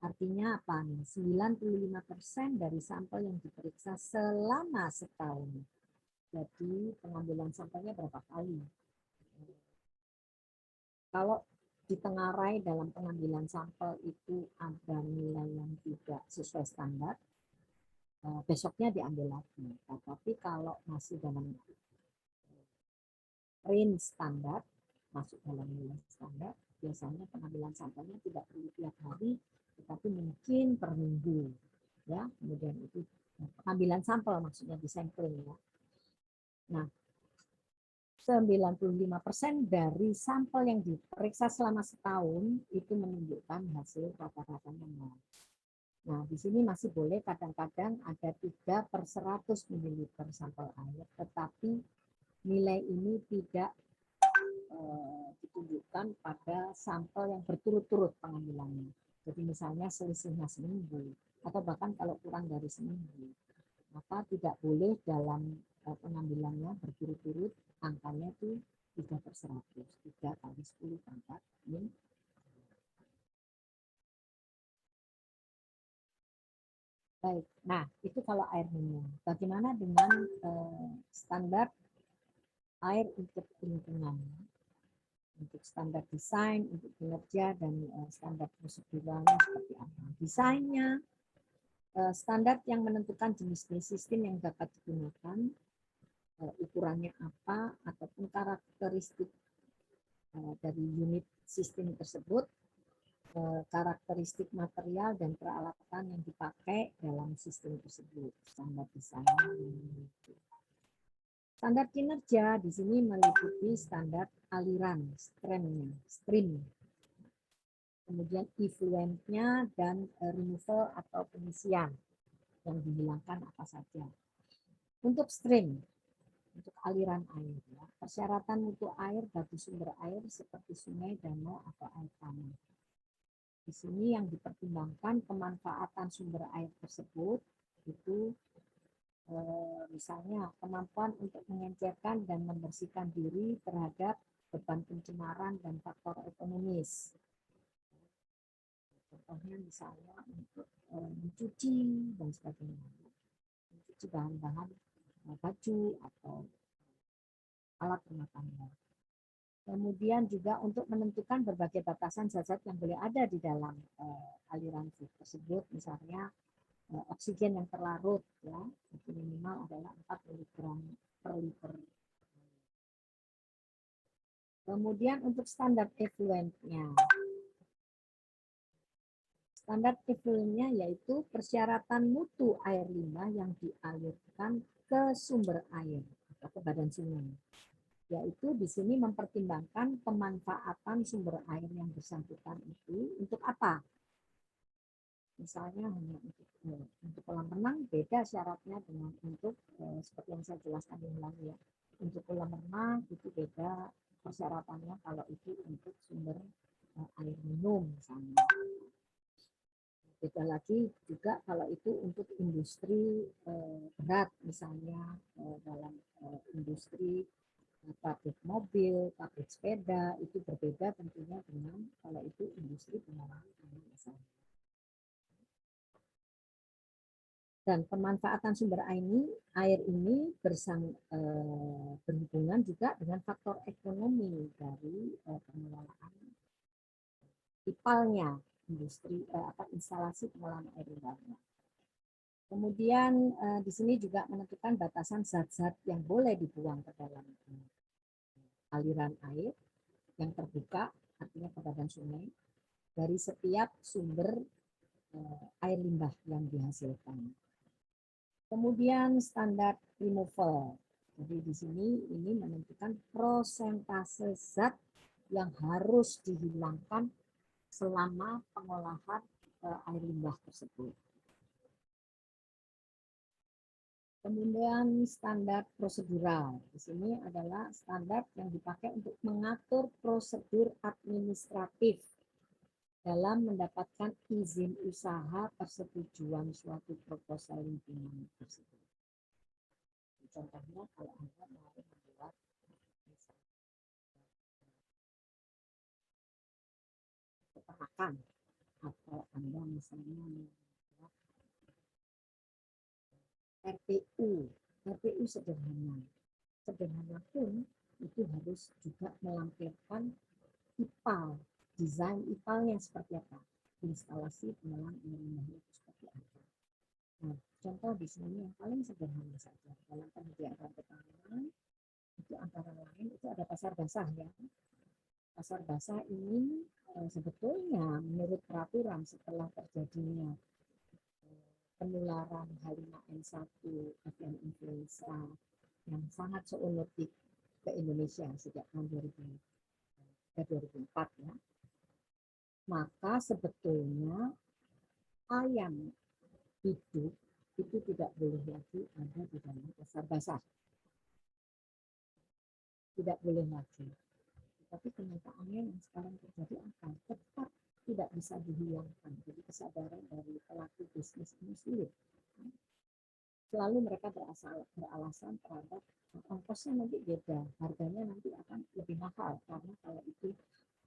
Artinya apa nih? 95% dari sampel yang diperiksa selama setahun. Jadi pengambilan sampelnya berapa kali? Kalau ditengarai dalam pengambilan sampel itu ada nilai yang tidak sesuai standar, besoknya diambil lagi. Tetapi kalau masih dalam range standar, masuk dalam nilai standar, biasanya pengambilan sampelnya tidak perlu tiap hari, tetapi mungkin per minggu. Ya, kemudian itu pengambilan sampel maksudnya di sampling ya. Nah, 95% dari sampel yang diperiksa selama setahun itu menunjukkan hasil rata-ratanya nol. Nah, di sini masih boleh kadang-kadang ada 3/100 ml sampel air, tetapi nilai ini tidak ditunjukkan pada sampel yang berturut-turut pengambilannya. Jadi misalnya selisihnya seminggu, atau bahkan kalau kurang dari seminggu, maka tidak boleh dalam pengambilannya berturut-turut, angkanya itu 3/100, 3 kali 10 pangkat min. Baik, nah itu kalau air minum. Bagaimana dengan standar air untuk lingkungan? Untuk standar desain, untuk kinerja, dan standar proseduralnya seperti apa? Desainnya, standar yang menentukan jenis-jenis sistem yang dapat digunakan, ukurannya apa, ataupun karakteristik dari unit sistem tersebut, karakteristik material dan peralatan yang dipakai dalam sistem tersebut, standar desainnya. Standar kinerja di sini meliputi standar aliran, stream, kemudian effluentnya dan removal atau pengisian yang dihilangkan apa saja. Untuk stream, untuk aliran air, ya, persyaratan mutu air bagi sumber air seperti sungai, danau, atau air tanah. Di sini yang dipertimbangkan pemanfaatan sumber air tersebut itu misalnya kemampuan untuk mengencerkan dan membersihkan diri terhadap beban pencemaran dan faktor ekonomis. Contohnya misalnya untuk mencuci dan sebagainya, mencuci bahan-bahan baju atau alat rumah tangga. Kemudian juga untuk menentukan berbagai batasan zat-zat yang boleh ada di dalam aliran tersebut, misalnya oksigen yang terlarut, ya, itu minimal adalah 4 mg per liter. Kemudian untuk standar effluentnya. Standar effluentnya yaitu persyaratan mutu air limbah yang dialirkan ke sumber air atau ke badan sungai. Yaitu di sini mempertimbangkan pemanfaatan sumber air yang bersangkutan itu untuk apa? Misalnya hanya untuk kolam renang beda syaratnya dengan untuk seperti yang saya jelaskan yang lalu ya. Untuk kolam renang itu beda persyaratannya kalau itu untuk sumber air minum misalnya. Beda lagi juga kalau itu untuk industri berat misalnya dalam industri pabrik mobil, pabrik sepeda itu berbeda tentunya dengan kalau itu industri pengolahan misalnya. Dan pemanfaatan sumber air ini berhubungan juga dengan faktor ekonomi dari pengelolaan ipalnya, instalasi pengolahan air limbahnya. Kemudian di sini juga menentukan batasan zat-zat yang boleh dibuang ke dalam aliran air yang terbuka, artinya ke badan sungai, dari setiap sumber air limbah yang dihasilkan. Kemudian standar removal. Jadi di sini ini menentukan prosentase zat yang harus dihilangkan selama pengolahan air limbah tersebut. Kemudian standar prosedural. Di sini adalah standar yang dipakai untuk mengatur prosedur administratif dalam mendapatkan izin usaha persetujuan suatu proposal lingkungan tersebut. Contohnya kalau Anda mau membuat peternakan atau Anda misalnya membuat RPU sederhana pun itu harus juga melampirkan IPAL, desain IPAL-nya seperti apa, instalasi pengolahan air limbahnya seperti apa. Nah, contoh di sini yang paling sederhana saja dalam penyediaan pertanian itu antara lain itu ada pasar basah ya. Pasar basah ini sebetulnya menurut peraturan setelah terjadinya penularan H5N1 avian influenza yang sangat zoonotik ke Indonesia sejak tahun 2004 ya, maka sebetulnya ayam hidup itu tidak boleh lagi ada di dalam pasar basah. Tidak boleh lagi. Tapi kenyataannya yang sekarang terjadi apa? Tetap tidak bisa dihilangkan. Jadi kesadaran dari pelaku bisnis ini sulit. Selalu mereka beralasan terhadap ongkosnya nanti beda, harganya nanti akan lebih mahal karena kalau itu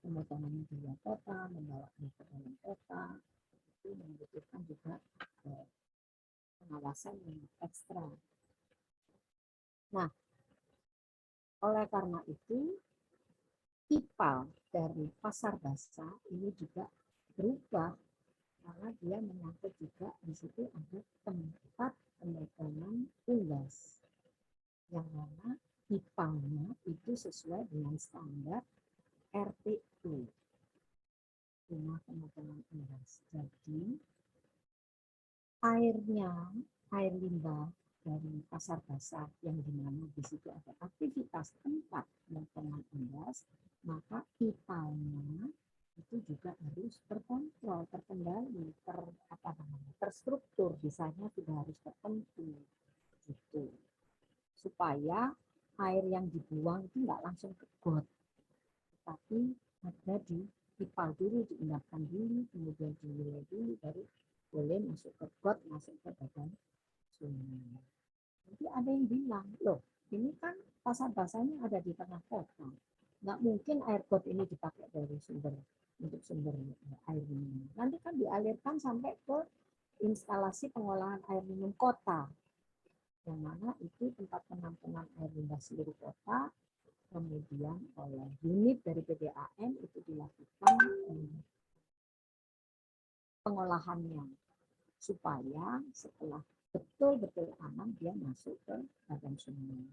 pemotongannya di luar kota, membawanya ke dalam kota, itu membutuhkan juga pengawasan yang ekstra. Nah, oleh karena itu tipal dari pasar basah ini juga berubah karena dia menyangkut juga di situ ada tempat pemotongan unggas yang mana tipalnya itu sesuai dengan standar RTU rumah pemotongan unggas. Jadi air limbah dari pasar basah yang dimana di situ ada aktivitas tempat pemotongan unggas, maka tipalnya itu juga harus terkontrol, terkendali, terstruktur, misalnya sudah harus tertentu, gitu. Supaya air yang dibuang itu nggak langsung ke got, tapi ada di tipal dulu, diindahkan dulu, kemudian dinilai dulu, baru boleh masuk ke got, masuk ke badan sungai. Jadi ada yang bilang, loh ini kan pasar basahnya ada di tengah kota, nggak mungkin air got ini dipakai dari sumber untuk sumber air minum. Nanti kan dialirkan sampai ke instalasi pengolahan air minum kota, yang mana itu tempat penampungan air limbah seluruh kota, kemudian oleh unit dari PDAM itu dilakukan pengolahannya, supaya setelah betul-betul aman dia masuk ke badan sungai.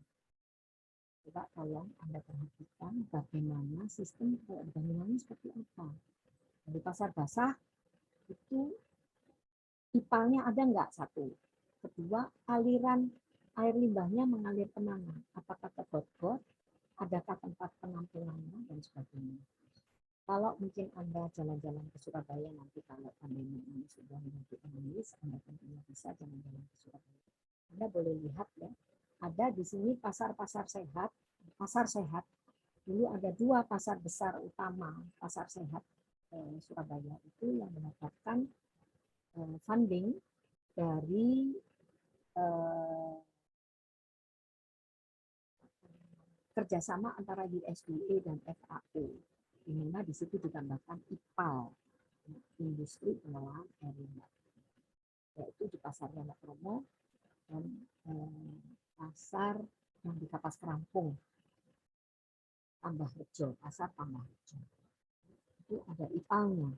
Coba tolong Anda perhatikan bagaimana sistem bangunannya seperti apa. Di pasar basah itu tipalnya ada nggak satu. Kedua, aliran air limbahnya mengalir kemana? Apakah ke got-got, adakah tempat penampungannya, dan sebagainya. Kalau mungkin Anda jalan-jalan ke Surabaya nanti kalau pandemi ini sudah menjadi endemik, Anda tentunya bisa jalan-jalan ke Surabaya. Anda boleh lihat ya, ada di sini pasar-pasar sehat, pasar sehat. Dulu ada dua pasar besar utama pasar sehat Surabaya itu yang mendapatkan funding dari kerjasama antara USDA dan FAO, di mana di situ ditambahkan IPAL, industri pengolahan air limbah, yaitu di pasar Wonokromo dan pasar yang di Kapas Kerampung, Tambah Rejo, pasar Tambah Rejo. Itu ada IPAL-nya.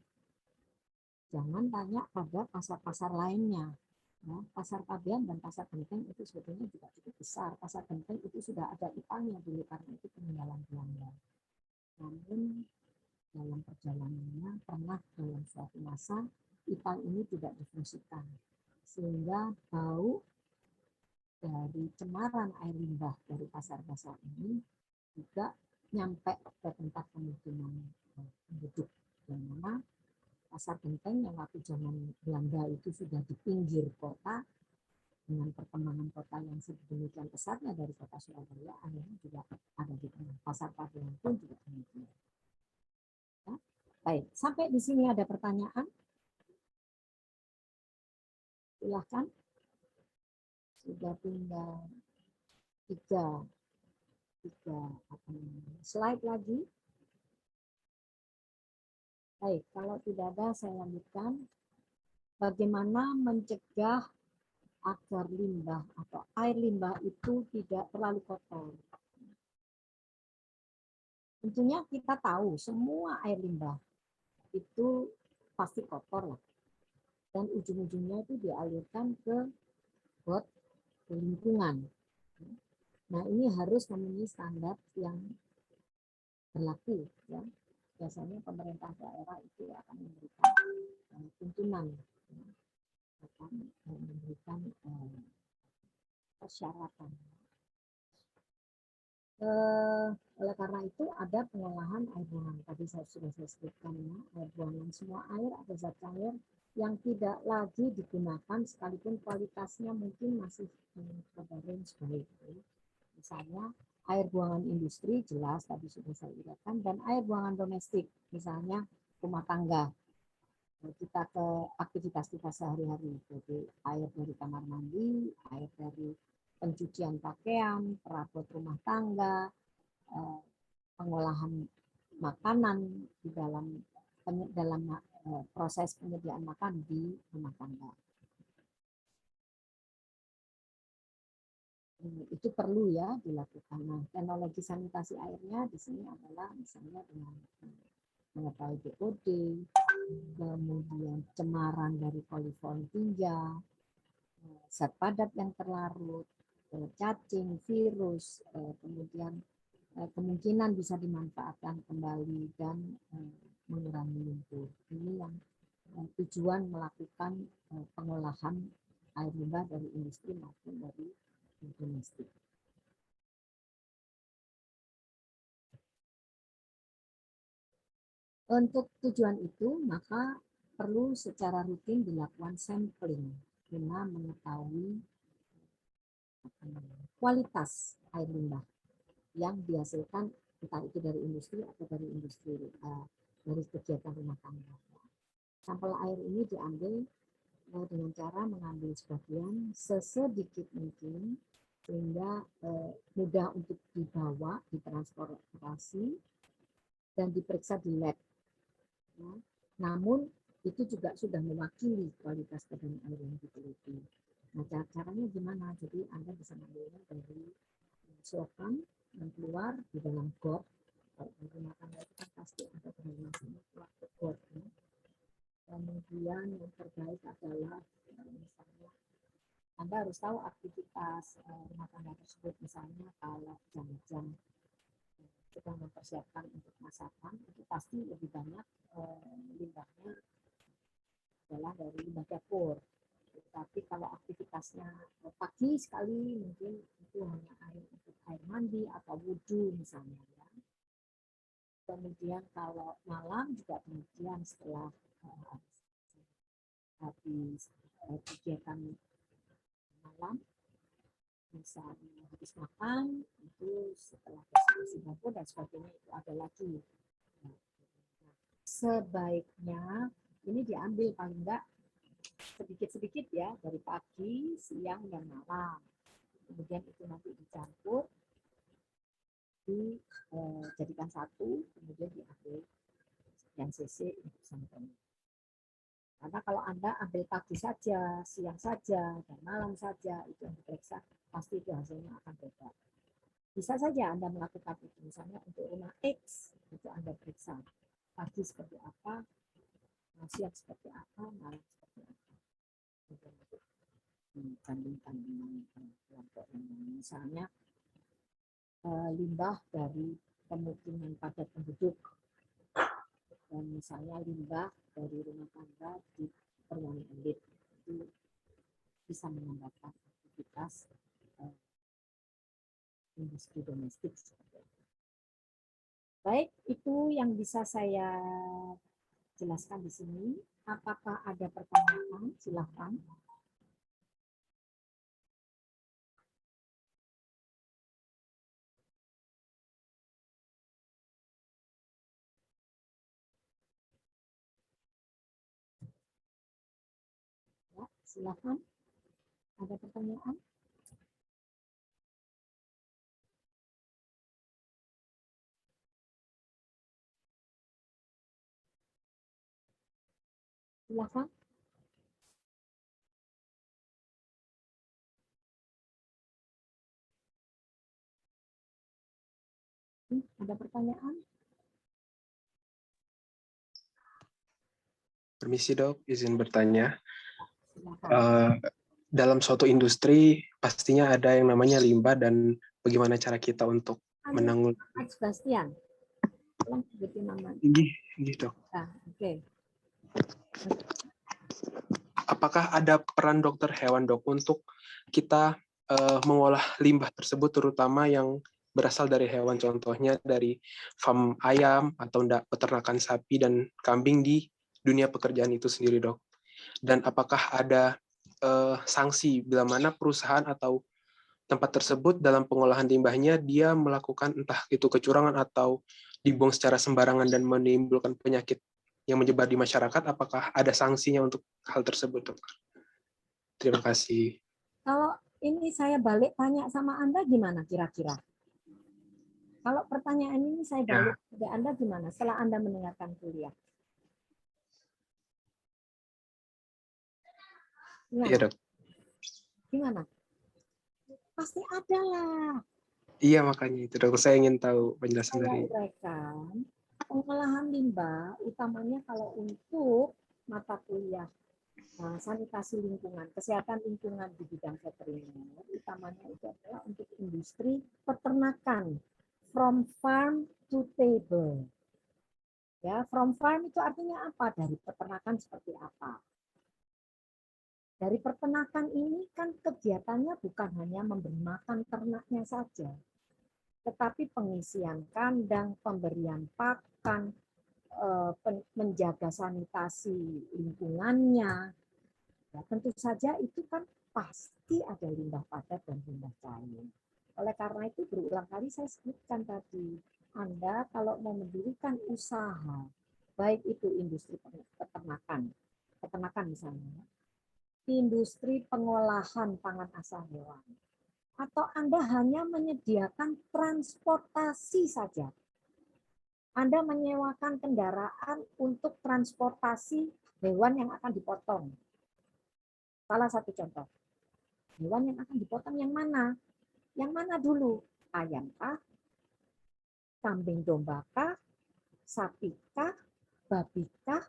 Jangan tanya pada pasar-pasar lainnya. Ya, pasar Pabean dan pasar Genteng itu sebetulnya juga cukup besar. Pasar Genteng itu sudah ada IPAL-nya dulu karena itu peninggalan Belanda. Namun dalam perjalanannya pernah dalam suatu masa IPAL ini tidak difungsikan. Sehingga bau dari cemaran air limbah dari pasar basah ini juga nyampe ke tempat pemukiman penduduk, yang mana pasar Genteng yang waktu zaman Belanda itu sudah di pinggir kota, dengan perkembangan kota yang sedemikian pesatnya dari kota Surabaya, akhirnya juga ada di tengah. Pasar Pabean pun juga demikian. Ya. Baik, sampai di sini ada pertanyaan? Silahkan. Sudah tinggal tiga slide lagi. Baik, kalau tidak ada saya lanjutkan. Bagaimana mencegah agar limbah atau air limbah itu tidak terlalu kotor. Tentunya kita tahu semua air limbah itu pasti kotor lah. dan ujung-ujungnya itu dialirkan ke got lingkungan. Nah, ini harus memenuhi standar yang berlaku, ya. Biasanya pemerintah daerah itu akan memberikan tuntunan, ya, akan memberikan persyaratan. Oleh karena itu ada pengolahan air buangan. Tadi sudah saya sebutkan, ya, air buangan, semua air ada zat cair yang tidak lagi digunakan sekalipun kualitasnya mungkin masih pada range baik. Misalnya air buangan industri jelas tadi sudah saya uraikan, dan air buangan domestik, misalnya rumah tangga. Kita ke aktivitas kita sehari-hari, jadi air dari kamar mandi, air dari pencucian pakaian, perabot rumah tangga, pengolahan makanan di dalam proses penyediaan makan di rumah tangga. Itu perlu ya dilakukan. Nah, teknologi sanitasi airnya di sini adalah misalnya dengan mengetahui BOD, kemudian cemaran dari koliform tinja, zat padat yang terlarut, cacing, virus, kemudian kemungkinan bisa dimanfaatkan kembali dan mengurangi lumpur. Ini yang tujuan melakukan pengolahan air limbah dari industri maupun dari domestik. Untuk tujuan itu, maka perlu secara rutin dilakukan sampling guna mengetahui kualitas air limbah yang dihasilkan, entah itu dari industri atau dari dari kegiatan rumah tangga. Sampel air ini diambil dengan cara mengambil sebagian sesedikit mungkin sehingga mudah untuk dibawa, ditransportasi, dan diperiksa di lab. Ya. Namun itu juga sudah mewakili kualitas badan air yang diteliti. Nah, caranya gimana? Jadi Anda bisa mengambilnya dari selokan yang keluar di dalam got. Kalau rumah tangga itu kan pasti ada drainasenya keluar ke got. Ya. Kemudian yang terbaik adalah misalnya Anda harus tahu aktivitas rumah tangga tersebut. Misalnya kalau jam-jam sedang mempersiapkan untuk masakan, itu pasti lebih banyak limbahnya adalah dari limbah dapur. Tapi kalau aktivitasnya pagi sekali, mungkin itu hanya air untuk air mandi atau wudhu misalnya. Ya. Kemudian kalau malam juga demikian, setelah habis kegiatan malam, misalnya habis makan, itu setelah bersih dapur dan sebagainya itu ada lagi. Nah, sebaiknya ini diambil paling enggak sedikit-sedikit ya, dari pagi, siang, dan malam. Kemudian itu nanti dicampur, dijadikan satu, kemudian diambil dan CC untuk sampel. Karena kalau Anda ambil pagi saja, siang saja, dan malam saja, itu yang diperiksa, pasti itu hasilnya akan beda. Bisa saja Anda melakukan itu, misalnya untuk rumah X, itu Anda periksa pagi seperti apa, siang seperti apa, malam seperti apa. Banding-bandingan kelompok yang misalnya limbah dari pemukiman padat penduduk, dan misalnya limbah dari rumah tangga di perwangi elit, itu bisa menambahkan aktivitas industri domestik. Baik, itu yang bisa saya jelaskan di sini. Apakah ada pertanyaan? Silakan. Ya, silakan. Ada pertanyaan? Silakan. Ada pertanyaan? Permisi dok, izin bertanya. Silakan. Dalam suatu industri pastinya ada yang namanya limbah dan bagaimana cara kita untuk menanggung. Mas Bastian, tolong sebutin namanya. Gitu. Nah, oke. Apakah ada peran dokter hewan, Dok, untuk kita mengolah limbah tersebut, terutama yang berasal dari hewan, contohnya dari farm ayam atau peternakan sapi dan kambing di dunia pekerjaan itu sendiri, Dok? Dan apakah ada sanksi bila mana perusahaan atau tempat tersebut dalam pengolahan limbahnya dia melakukan entah itu kecurangan atau dibuang secara sembarangan dan menimbulkan penyakit yang menyebar di masyarakat, apakah ada sanksinya untuk hal tersebut, Dokter? Terima kasih. Kalau ini saya balik tanya sama Anda gimana kira-kira? Kalau pertanyaan ini saya balik ke Anda gimana setelah Anda mendengarkan kuliah? Gimana? Iya, Dok. Gimana? Pasti ada lah. Iya, makanya itu, Dok. Saya ingin tahu penjelasan Saya dari. uraikan, pengolahan limbah utamanya kalau untuk mata kuliah sanitasi lingkungan, kesehatan lingkungan di bidang veteriner, utamanya itu adalah untuk industri peternakan, from farm to table. Ya, from farm itu artinya apa? Dari peternakan seperti apa? Dari peternakan ini kan kegiatannya bukan hanya memberi makan ternaknya saja, tetapi pengisian kandang, pemberian pakan, menjaga sanitasi lingkungannya. Ya, tentu saja itu kan pasti ada limbah padat dan limbah cair. Oleh karena itu berulang kali saya sebutkan tadi, Anda kalau mau mendirikan usaha, baik itu industri peternakan misalnya, industri pengolahan pangan asal hewan, atau Anda hanya menyediakan transportasi saja. Anda menyewakan kendaraan untuk transportasi hewan yang akan dipotong. Salah satu contoh. Hewan yang akan dipotong yang mana? Yang mana dulu? Ayam kah? Kambing domba kah? Sapi kah? Babi kah?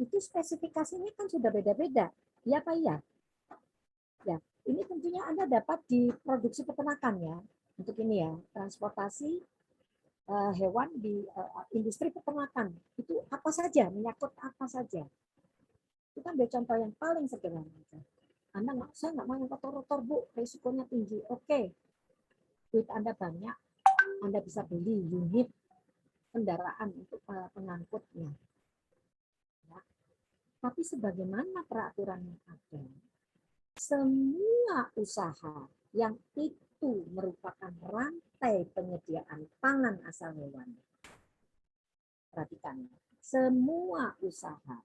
Itu spesifikasinya kan sudah beda-beda. Iya Pak ya? Ya, ini tentunya Anda dapat di produksi peternakan ya. Untuk ini ya, transportasi hewan di industri peternakan. Itu apa saja, menyangkut apa saja. Itu kan contoh yang paling sederhana. Saya nggak mau yang kotor-kotor, Bu, risikonya tinggi. Oke, duit Anda banyak, Anda bisa beli unit kendaraan untuk pengangkutnya. Ya. Tapi sebagaimana peraturan yang ada, semua usaha yang itu merupakan rantai penyediaan pangan asal hewan. Perhatikan, semua usaha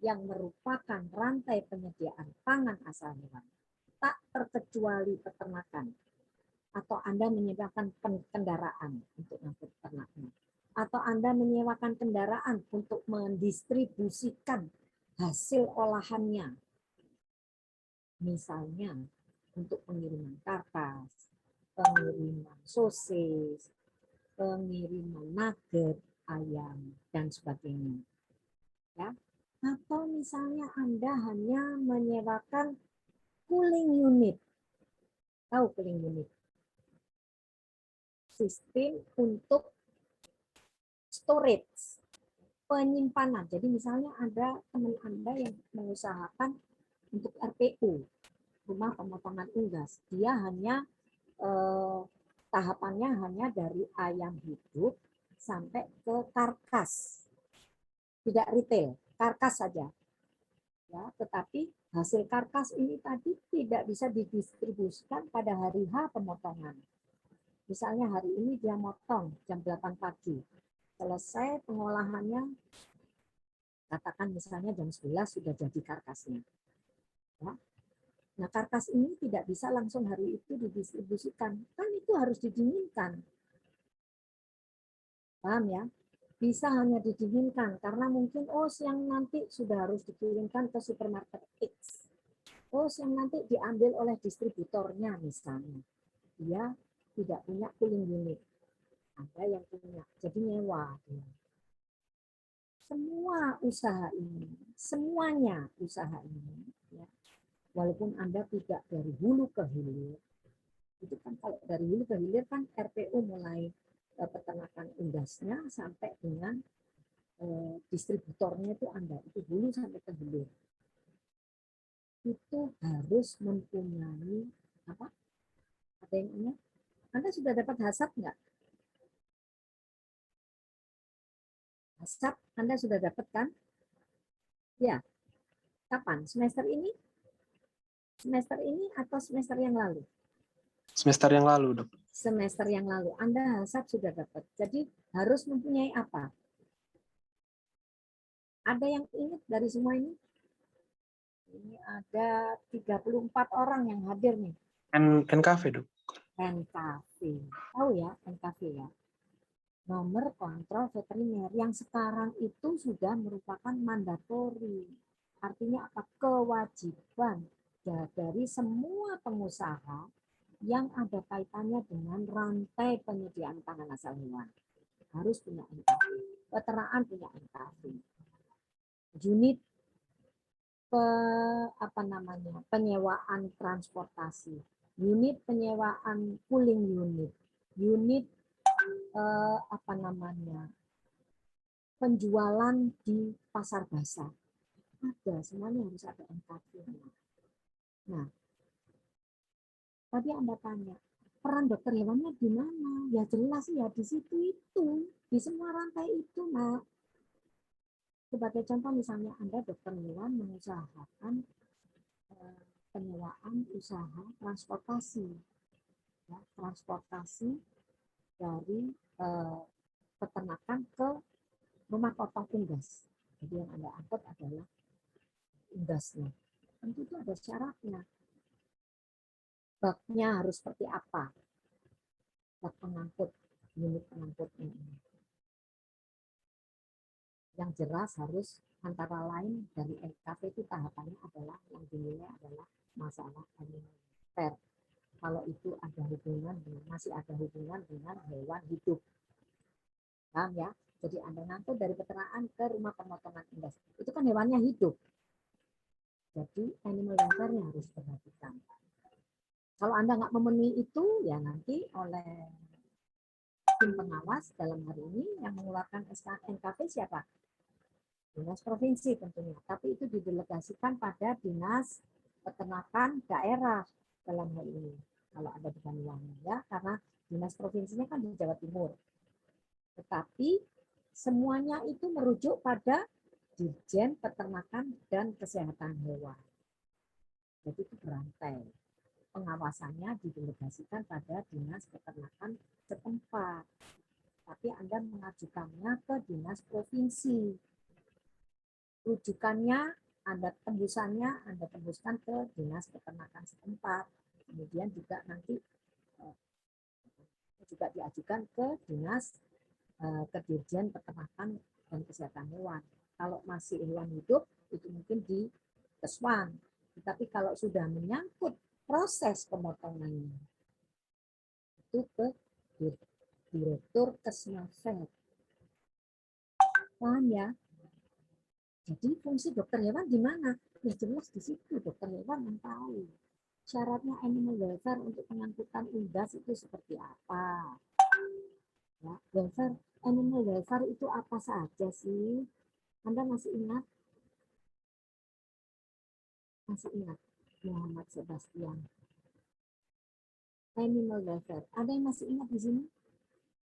yang merupakan rantai penyediaan pangan asal hewan, tak terkecuali peternakan, atau Anda menyewakan kendaraan untuk mengangkut ternaknya, atau Anda menyewakan kendaraan untuk mendistribusikan hasil olahannya, misalnya untuk pengiriman karkas, pengiriman sosis, pengiriman nugget ayam, dan sebagainya. Ya. Atau misalnya Anda hanya menyewakan cooling unit. Tahu cooling unit? Sistem untuk storage, penyimpanan. Jadi misalnya ada teman Anda yang mengusahakan untuk RPU, rumah pemotongan unggas. Dia hanya tahapannya hanya dari ayam hidup sampai ke karkas. Tidak retail, karkas saja. Ya, tetapi hasil karkas ini tadi tidak bisa didistribusikan pada hari H pemotongan. Misalnya hari ini dia motong jam 8 pagi. Selesai pengolahannya, katakan misalnya jam 11 sudah jadi karkasnya. Ya. Nah, karkas ini tidak bisa langsung hari itu didistribusikan. Kan itu harus didinginkan. Paham ya? Bisa hanya didinginkan karena mungkin siang nanti sudah harus dikirimkan ke supermarket X. Siang nanti diambil oleh distributornya misalnya. Dia tidak punya cooling unit. Ada yang punya, jadi nyewa. Semua usaha ini, semuanya usaha ini walaupun Anda tidak dari hulu ke hilir. Itu kan kalau dari hulu ke hilir kan RPU mulai peternakan unggasnya sampai dengan distributornya itu Anda, itu hulu sampai ke hilir. Itu harus mempunyai apa? Ada yang ingat? Anda sudah dapat HACCP nggak? HACCP Anda sudah dapat kan? Ya. Kapan? Semester ini? Semester ini atau semester yang lalu? Semester yang lalu, Dok. Semester yang lalu. Anda HACCP sudah dapat. Jadi harus mempunyai apa? Ada yang ingat dari semua ini? Ini ada 34 orang yang hadir nih. NKV, Dok. NKV. Tahu ya NKV ya? Nomor kontrol veteriner yang sekarang itu sudah merupakan mandatori. Artinya apa? Kewajiban dari semua pengusaha yang ada kaitannya dengan rantai penyediaan pangan asal hewan. Harus punya NKV. Peternakan punya NKV. Unit penyewaan transportasi, unit penyewaan pooling unit, unit penjualan di pasar basah. Ada, semuanya harus ada NKV. Nah, tadi Anda tanya, peran dokter hewannya di mana? Ya jelas ya di situ itu, di semua rantai itu, Nak. Sebagai contoh misalnya Anda dokter hewan mengusahakan penyewaan usaha transportasi, ya, transportasi dari peternakan ke rumah potong unggas. Jadi yang Anda angkut adalah unggasnya. Tentu itu ada syaratnya. Baknya harus seperti apa? Bak pengangkut, unit pengangkutnya ini. Yang jelas harus antara lain dari NKV itu tahapannya adalah yang dinilai adalah masalah animal. Kalau itu ada hubungan dengan, masih ada hubungan dengan hewan hidup. Paham ya? Jadi Anda ngangkut dari peternakan ke rumah pemotongan unggas. Itu kan hewannya hidup. Jadi animal welfare-nya harus diperhatikan. Kalau Anda nggak memenuhi itu, ya nanti oleh tim pengawas dalam hari ini yang mengeluarkan NKV siapa? Dinas provinsi tentunya. Tapi itu didelegasikan pada dinas peternakan daerah dalam hal ini. Kalau ada di Banyuwangi ya, karena dinas provinsinya kan di Jawa Timur. Tetapi semuanya itu merujuk pada Dirjen Peternakan dan Kesehatan Hewan. Jadi itu berantai. Pengawasannya didelegasikan pada dinas peternakan setempat. Tapi Anda mengajukannya ke dinas provinsi. Rujukannya, Anda tembuskan ke dinas peternakan setempat. Kemudian juga nanti juga diajukan ke dinas ke Dirjen Peternakan dan Kesehatan Hewan. Kalau masih hewan hidup, itu mungkin di Keswan. Tetapi kalau sudah menyangkut proses pemotongannya, itu ke Direktur Kesmafet. Paham ya? Jadi fungsi dokter hewan di mana? Ya jelas di situ dokter hewan yang tahu. Syaratnya animal welfare untuk pengangkutan unggas itu seperti apa? Ya, welfare, animal welfare itu apa saja sih? Anda masih ingat? Masih ingat Muhammad Sebastian. Animal welfare. Ada yang masih ingat di sini?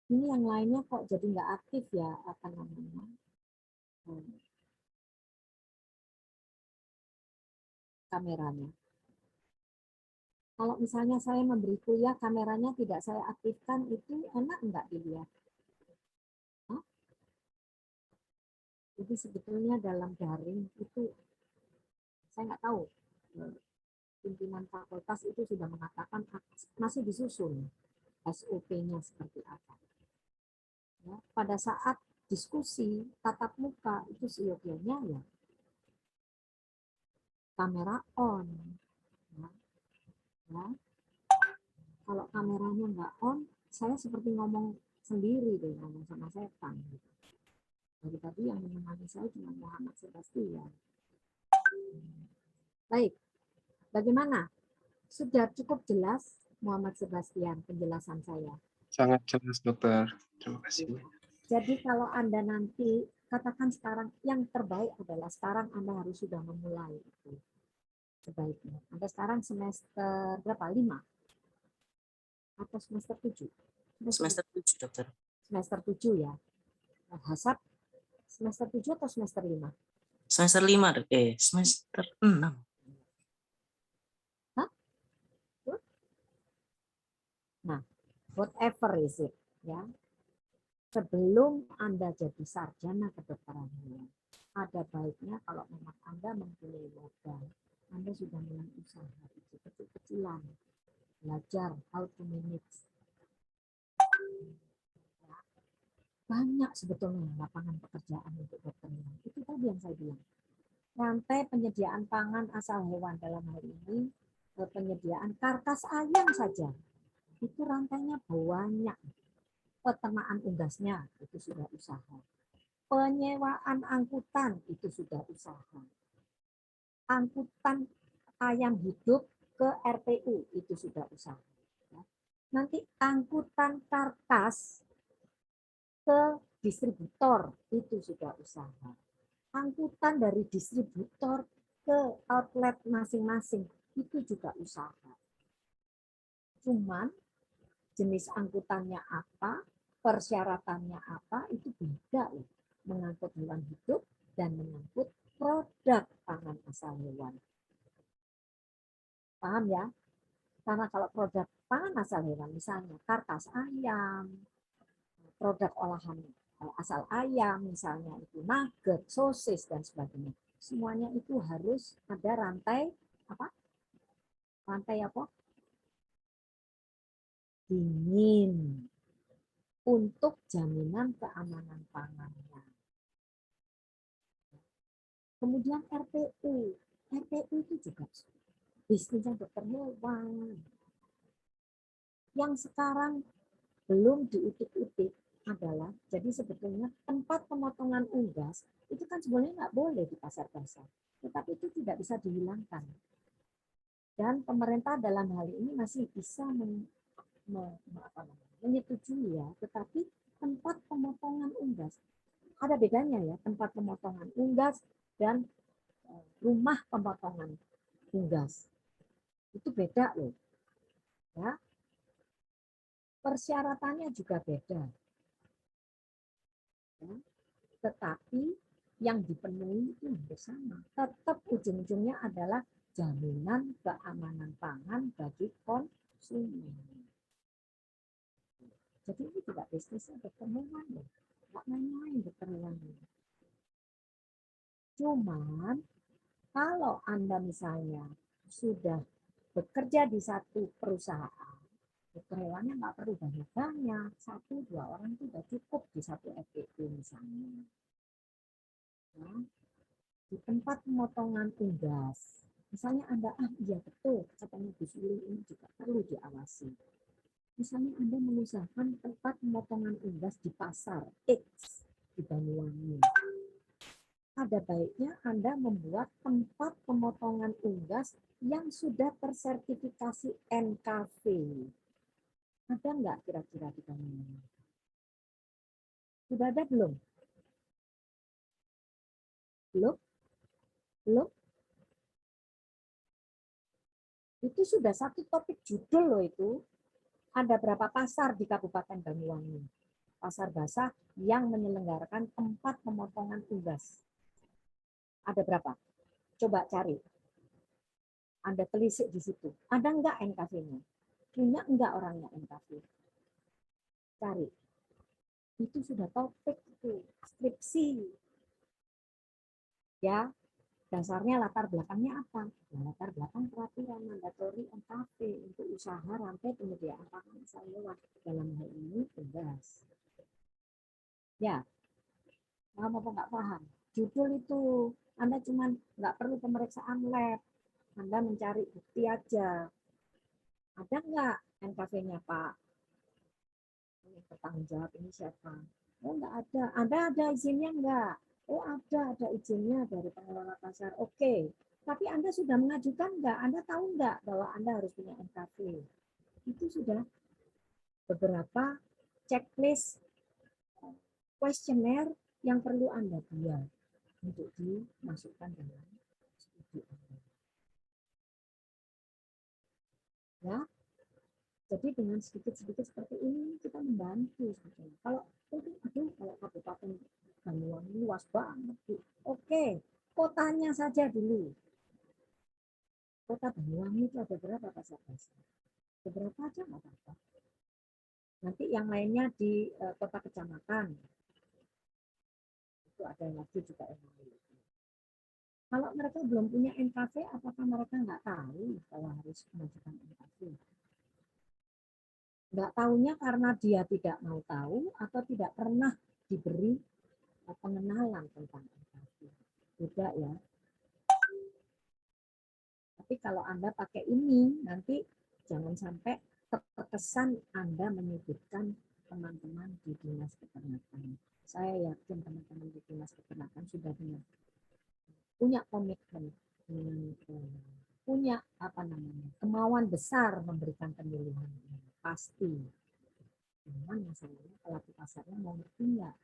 Ini yang lainnya kok jadi nggak aktif ya, apa namanya? Kameranya. Kalau misalnya saya memberi kuliah, kameranya tidak saya aktifkan, itu enak nggak dilihat? Hah? Jadi sebetulnya dalam daring itu, saya nggak tahu, pimpinan fakultas itu sudah mengatakan masih disusun SOP-nya seperti apa. Ya, pada saat diskusi tatap muka itu seyogyanya ya kamera on. Ya. Ya. Kalau kameranya nggak on, saya seperti ngomong sendiri deh, ngomong sama setan. Gitu. Dari tadi yang menemani saya cuma Muhammad Sebastian. Baik, Bagaimana? Sudah cukup jelas, Muhammad Sebastian, penjelasan saya? Sangat jelas, dokter. Terima kasih. Jadi kalau Anda nanti, katakan sekarang, yang terbaik adalah sekarang Anda harus sudah memulai itu. Sebaiknya. Anda sekarang semester berapa? 5? Atau semester 7? Semester 7, dokter. Semester 7 ya. Hasab semester 7 atau semester 5? Semester 5, semester 6. Hah? Nah, whatever is it, ya. Sebelum Anda jadi sarjana kedokteran hewan, ada baiknya kalau memang Anda mempunyai modal, Anda sudah mulai usaha kecil-kecilan, belajar how to manage. Banyak sebetulnya lapangan pekerjaan untuk dokter hewan. Itu tadi yang saya bilang. Rantai penyediaan pangan asal hewan dalam hal ini penyediaan karkas ayam saja. Itu rantainya banyak. Peternakan unggasnya itu sudah usaha. Penyewaan angkutan itu sudah usaha. Angkutan ayam hidup ke RPU itu sudah usaha. Nanti angkutan karkas ke distributor itu sudah usaha. Angkutan dari distributor ke outlet masing-masing itu juga usaha. Cuman jenis angkutannya apa, persyaratannya apa, itu beda loh. Mengangkut hewan hidup dan mengangkut produk pangan asal hewan. Paham ya? Karena kalau produk pangan asal hewan, misalnya karkas ayam, produk olahan asal ayam, misalnya itu nugget, sosis, dan sebagainya. Semuanya itu harus ada rantai apa? Rantai apa? Dingin untuk jaminan keamanan pangannya. Kemudian RPU. RPU itu juga bisnisnya dokter hewan. Yang sekarang belum diutik-utik adalah, jadi sebetulnya tempat pemotongan unggas itu kan sebenarnya nggak boleh di pasar-pasar. Tetapi itu tidak bisa dihilangkan. Dan pemerintah dalam hal ini masih bisa menyetujui ya, tetapi tempat pemotongan unggas ada bedanya ya, tempat pemotongan unggas dan rumah pemotongan unggas itu beda loh ya, persyaratannya juga beda ya. Tetapi yang dipenuhi itu hampir sama, tetap ujung-ujungnya adalah jaminan keamanan pangan bagi konsumen. Jadi ini tidak bisnisnya dokter hewan loh. Nggak main-main dokter hewan. Cuman kalau Anda misalnya sudah bekerja di satu perusahaan, dokter hewannya nggak perlu banyak-banyak. 1-2 orang itu sudah cukup di satu RPU misalnya. Nah, di tempat pemotongan unggas. Misalnya Anda, iya betul, katanya Bu Suli ini juga perlu diawasi. Misalnya Anda mengusahakan tempat pemotongan unggas di pasar X di Banyuwangi. Ada baiknya Anda membuat tempat pemotongan unggas yang sudah tersertifikasi NKV. Ada nggak kira-kira di Banyuwangi? Sudah ada belum? Belum? Belum? Itu sudah satu topik judul loh itu. Ada berapa pasar di Kabupaten Banyuwangi? Pasar basah yang menyelenggarakan tempat pemotongan unggas. Ada berapa? Coba cari. Anda telisik di situ. Ada enggak NKV-nya? Punya enggak orangnya NKV? Cari. Itu sudah topik itu, skripsi. Ya, dasarnya latar belakangnya apa? Nah, latar belakang peraturan mandatori NKV untuk usaha rantai penyediaan pangan asal hewan. Dalam hal ini unggas. Ya, paham apa enggak paham? Judul itu, Anda cuma nggak perlu pemeriksaan lab. Anda mencari bukti aja. Ada nggak NKV-nya Pak? Ini bertanggung jawab ini siapa? Oh nggak ada. Ada izinnya nggak? Oh ada izinnya dari pengelola pasar. Oke, Tapi Anda sudah mengajukan nggak? Anda tahu nggak bahwa Anda harus punya NKV? Itu sudah beberapa checklist kuesioner yang perlu Anda buat untuk dimasukkan dalam studi Anda. Ya, jadi dengan sedikit-sedikit seperti ini kita membantu sebetulnya. Kalau kalau Kabupaten Banyuwangi luas banget, Bu. Oke, kotanya saja dulu. Kota Banyuwangi itu ada berapa pasar-pasar? Beberapa aja nggak apa-apa. Nanti yang lainnya di kota kecamatan. Itu ada lagi juga yang memiliki. Kalau mereka belum punya NKV, apakah mereka nggak tahu kalau harus mengajukan NKV? Nggak tahunya karena dia tidak mau tahu atau tidak pernah diberi pengenalan tentang NKV. Beda ya. Tapi kalau Anda pakai ini, nanti jangan sampai terkesan Anda menyudutkan teman-teman di Dinas Peternakan. Saya yakin teman-teman di Dinas Peternakan sudah punya komitmen, punya kemauan besar memberikan pemilihan ini. Pasti. Cuman masalahnya pelaku pasarnya mau ngerti nggak?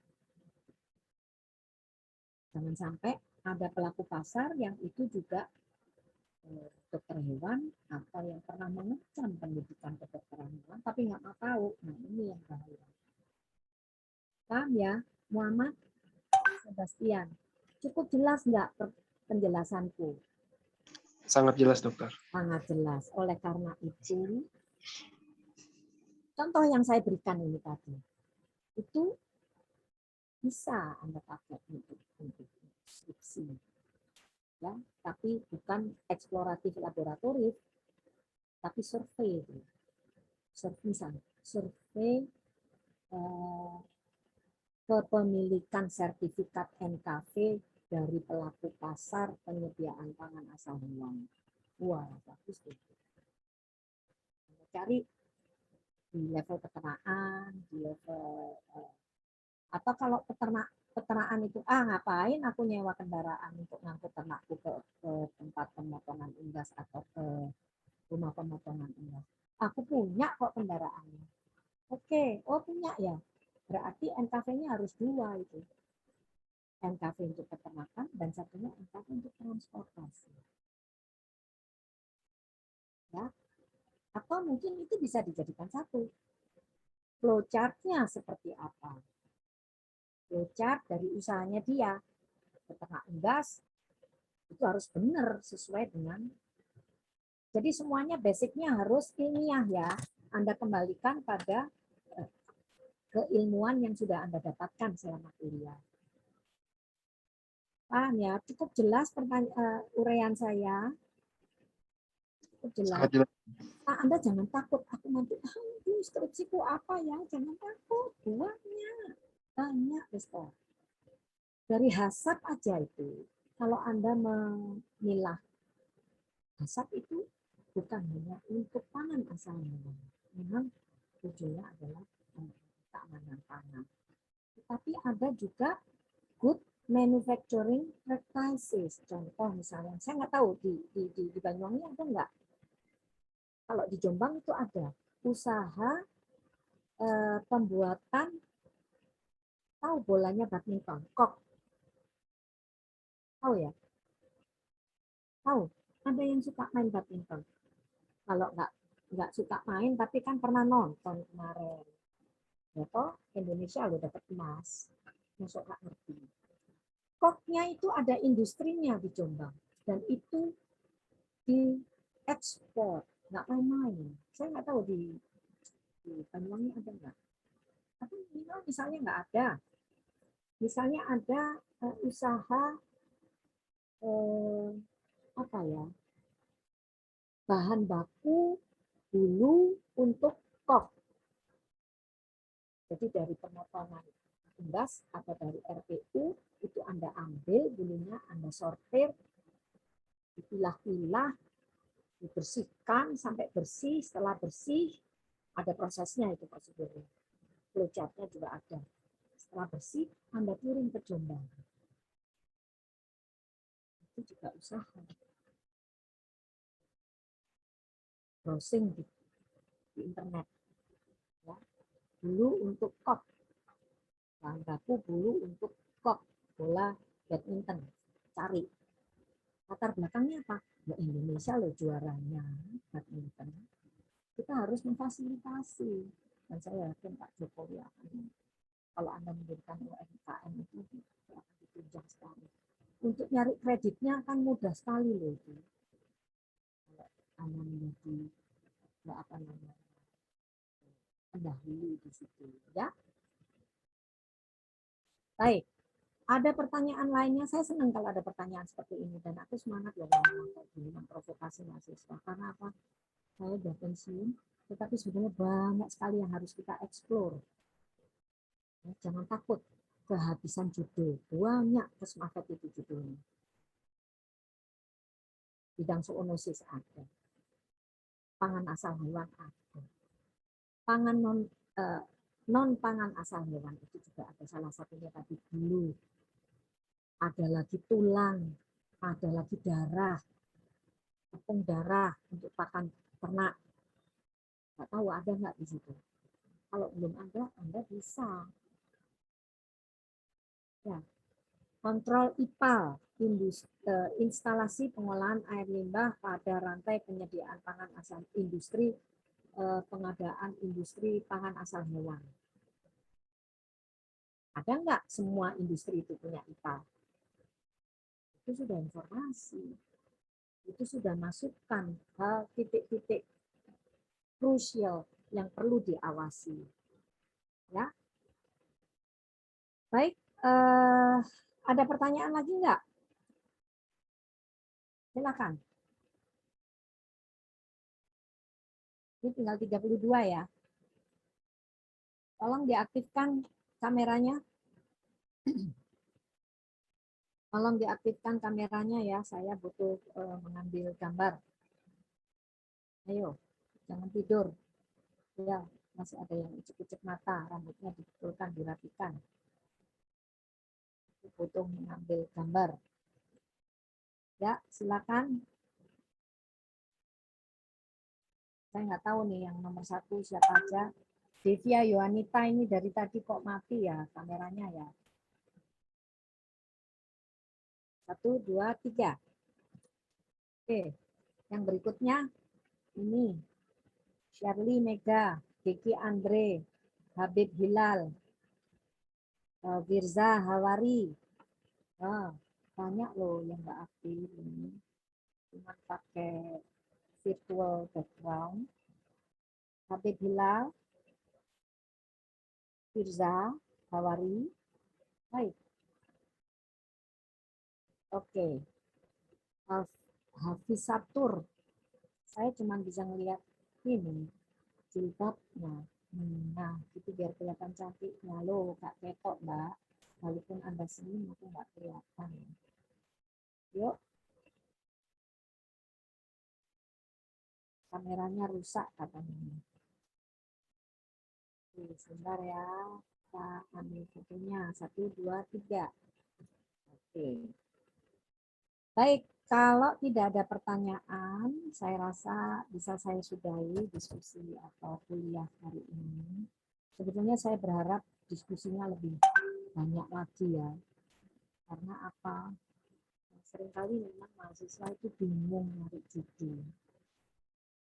Jangan sampai ada pelaku pasar yang itu juga dokter hewan atau yang pernah mengecam pendidikan kedokteran hewan tapi nggak mau tahu. Nah ini yang bahaya. Paham ya, Muhammad Sebastian? Cukup jelas nggak penjelasanku? Sangat jelas, dokter. Sangat jelas. Oleh karena itu, contoh yang saya berikan ini tadi, itu bisa Anda pakai untuk skripsi. Ya, tapi bukan eksploratif laboratoris, tapi survei. Survei kepemilikan sertifikat NKV dari pelaku pasar penyediaan pangan asal hewan. Wah, bagus itu. Cari di level peternakan, di level atau kalau peternakan itu ngapain aku nyewa kendaraan untuk ngangkut ternakku ke tempat pemotongan unggas atau ke rumah pemotongan unggas. Aku punya kok kendaraannya. Oke, punya ya. Berarti NKV-nya harus 2 itu. NKV untuk peternakan dan satunya NKV untuk transportasi. Ya. Atau mungkin itu bisa dijadikan satu. Flowchart-nya seperti apa? Flowchart dari usahanya dia. Peternak unggas itu harus benar sesuai dengan. Jadi semuanya basicnya harus ilmiah ya. Anda kembalikan pada keilmuan yang sudah Anda dapatkan selama kuliah. Paham ya? Cukup jelas uraian saya. Cukup jelas. Anda jangan takut. Aku nanti, skripsiku apa ya? Jangan takut. Banyak. Dari hasap aja itu. Kalau Anda memilah hasap itu bukan hanya untuk pangan asal hewan. Memang tujuannya adalah keamanan pangan. Tetapi ada juga good manufacturing practices. Contoh misalnya, saya nggak tahu di Banyuwangi ada nggak? Kalau di Jombang itu ada usaha pembuatan, tahu bolanya badminton, kok. Tahu ya? Tahu? Ada yang suka main badminton. Kalau nggak suka main, tapi kan pernah nonton kemarin. Ya toh, Indonesia lo dapat emas. Masuk nggak ngerti. Koknya itu ada industrinya di Jombang. Dan itu diekspor. Nggak main-main. Saya nggak tahu di Banyuwangi ada nggak. Tapi misalnya nggak ada. Misalnya ada usaha apa ya, bahan baku bulu untuk kok. Jadi dari pemotongan unggas atau dari RPU itu Anda ambil bulunya, Anda sortir, dipilah-pilah, dibersihkan sampai bersih. Setelah bersih ada prosesnya, itu prosedurnya. Flowchart-nya juga ada. Setelah bersih Anda kirim ke Jombang. Itu juga usaha. browsing di internet. Ya. Bulu untuk kok, bahan baku bulu untuk kok, bola badminton, cari. Latar belakangnya apa? Ya Indonesia loh juaranya badminton. Kita harus memfasilitasi. Dan saya yakin Pak Jokowi akan, kalau Anda mendirikan UMKM itu akan ditunjang sekali. Untuk nyari kreditnya kan mudah sekali loh itu. Kalau Anda menjadi apa namanya pendahulu di situ, ya. Baik, ada pertanyaan lainnya. Saya senang kalau ada pertanyaan seperti ini dan aku semangat loh ngomong kayak gini, memprovokasi mahasiswa. Karena apa? Saya udah pensiun, tetapi sebenarnya banyak sekali yang harus kita eksplor. Ya, jangan takut kehabisan judul. Banyak kesmafet itu judulnya. Bidang zoonosis ada. Pangan asal hewan ada. Pangan non pangan asal hewan itu juga ada, salah satunya tadi bulu, ada lagi tulang, ada lagi darah, tepung darah untuk pakan ternak. Nggak tahu ada nggak di situ. Kalau belum ada, Anda bisa. Ya. Kontrol IPAL, instalasi pengolahan air limbah pada rantai penyediaan pangan asal industri, pengadaan industri pangan asal hewan. Ada nggak semua industri itu punya IPAL? Itu sudah informasi. Itu sudah masukkan hal titik-titik krusial yang perlu diawasi. Ya. Baik, ada pertanyaan lagi nggak? Silakan. Ini tinggal 32 ya. Tolong diaktifkan kameranya. Tolong diaktifkan kameranya ya, saya butuh mengambil gambar. Ayo, jangan tidur. Ya, masih ada yang icip-icip mata, rambutnya dibetulkan, dirapikan. Butuh mengambil gambar. Ya, silakan. Saya nggak tahu nih yang nomor 1 siapa aja. Devia Yohanita ini dari tadi kok mati ya kameranya ya. 1, 2, 3. Oke, yang berikutnya ini Shirley Mega, Diki Andre, Habib Hilal, Firza Hawari. Banyak loh yang nggak aktif ini. Cuma pakai virtual background. Habib Hilal, Firza Hawari. Baik. Oke. Hafizatur. Saya cuma bisa ngelihat ini jilbabnya. Nah, itu biar kelihatan cantiknya loh, Kak Ketok, Mbak. Walaupun Anda sini mungkin nggak kelihatan. Yuk. Kameranya rusak katanya. Oke, sebentar ya. Kita ambil fotonya. 1, 2, 3. Oke. Baik, kalau tidak ada pertanyaan, saya rasa bisa saya sudahi diskusi atau kuliah hari ini. Sebetulnya saya berharap diskusinya lebih banyak lagi ya. Karena apa? Seringkali memang mahasiswa itu bingung nyari judul.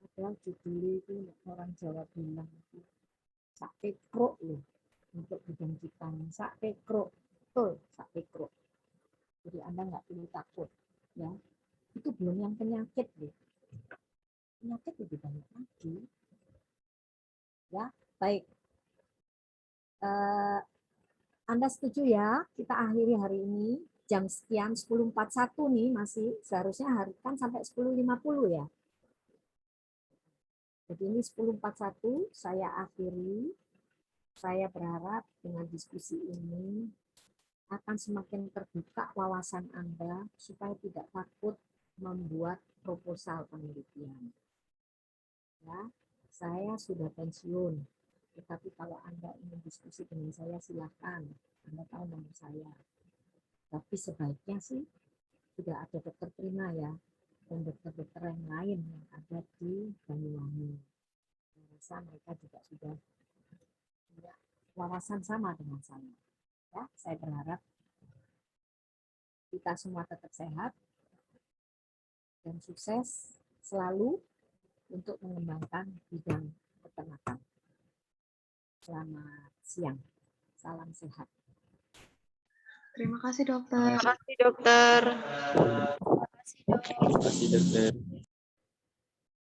Padahal judul itu orang Jawa bilang itu sak pekruk loh untuk bidang kita. Sak pekruk, betul sak pekruk. Jadi Anda nggak perlu takut, ya. Itu belum yang penyakit loh. Penyakit lebih banyak lagi. Ya, baik. Anda setuju ya? Kita akhiri hari ini jam sekian 10.41 nih masih seharusnya hari kan sampai 10.50 ya. Jadi ini 10.41 saya akhiri. Saya berharap dengan diskusi ini akan semakin terbuka wawasan Anda supaya tidak takut membuat proposal penelitian. Ya, saya sudah pensiun, tetapi kalau Anda ingin diskusi dengan saya silakan. Anda tahu nomor saya. Tapi sebaiknya sih tidak ada dokter prima ya. dan dokter-dokter yang lain yang ada di Banyuwangi. Saya rasa mereka juga sudah punya wawasan sama dengan saya. Ya, saya berharap kita semua tetap sehat dan sukses selalu untuk mengembangkan bidang peternakan. Selamat siang, salam sehat. Terima kasih dokter. Terima kasih dokter. Terima kasih dokter.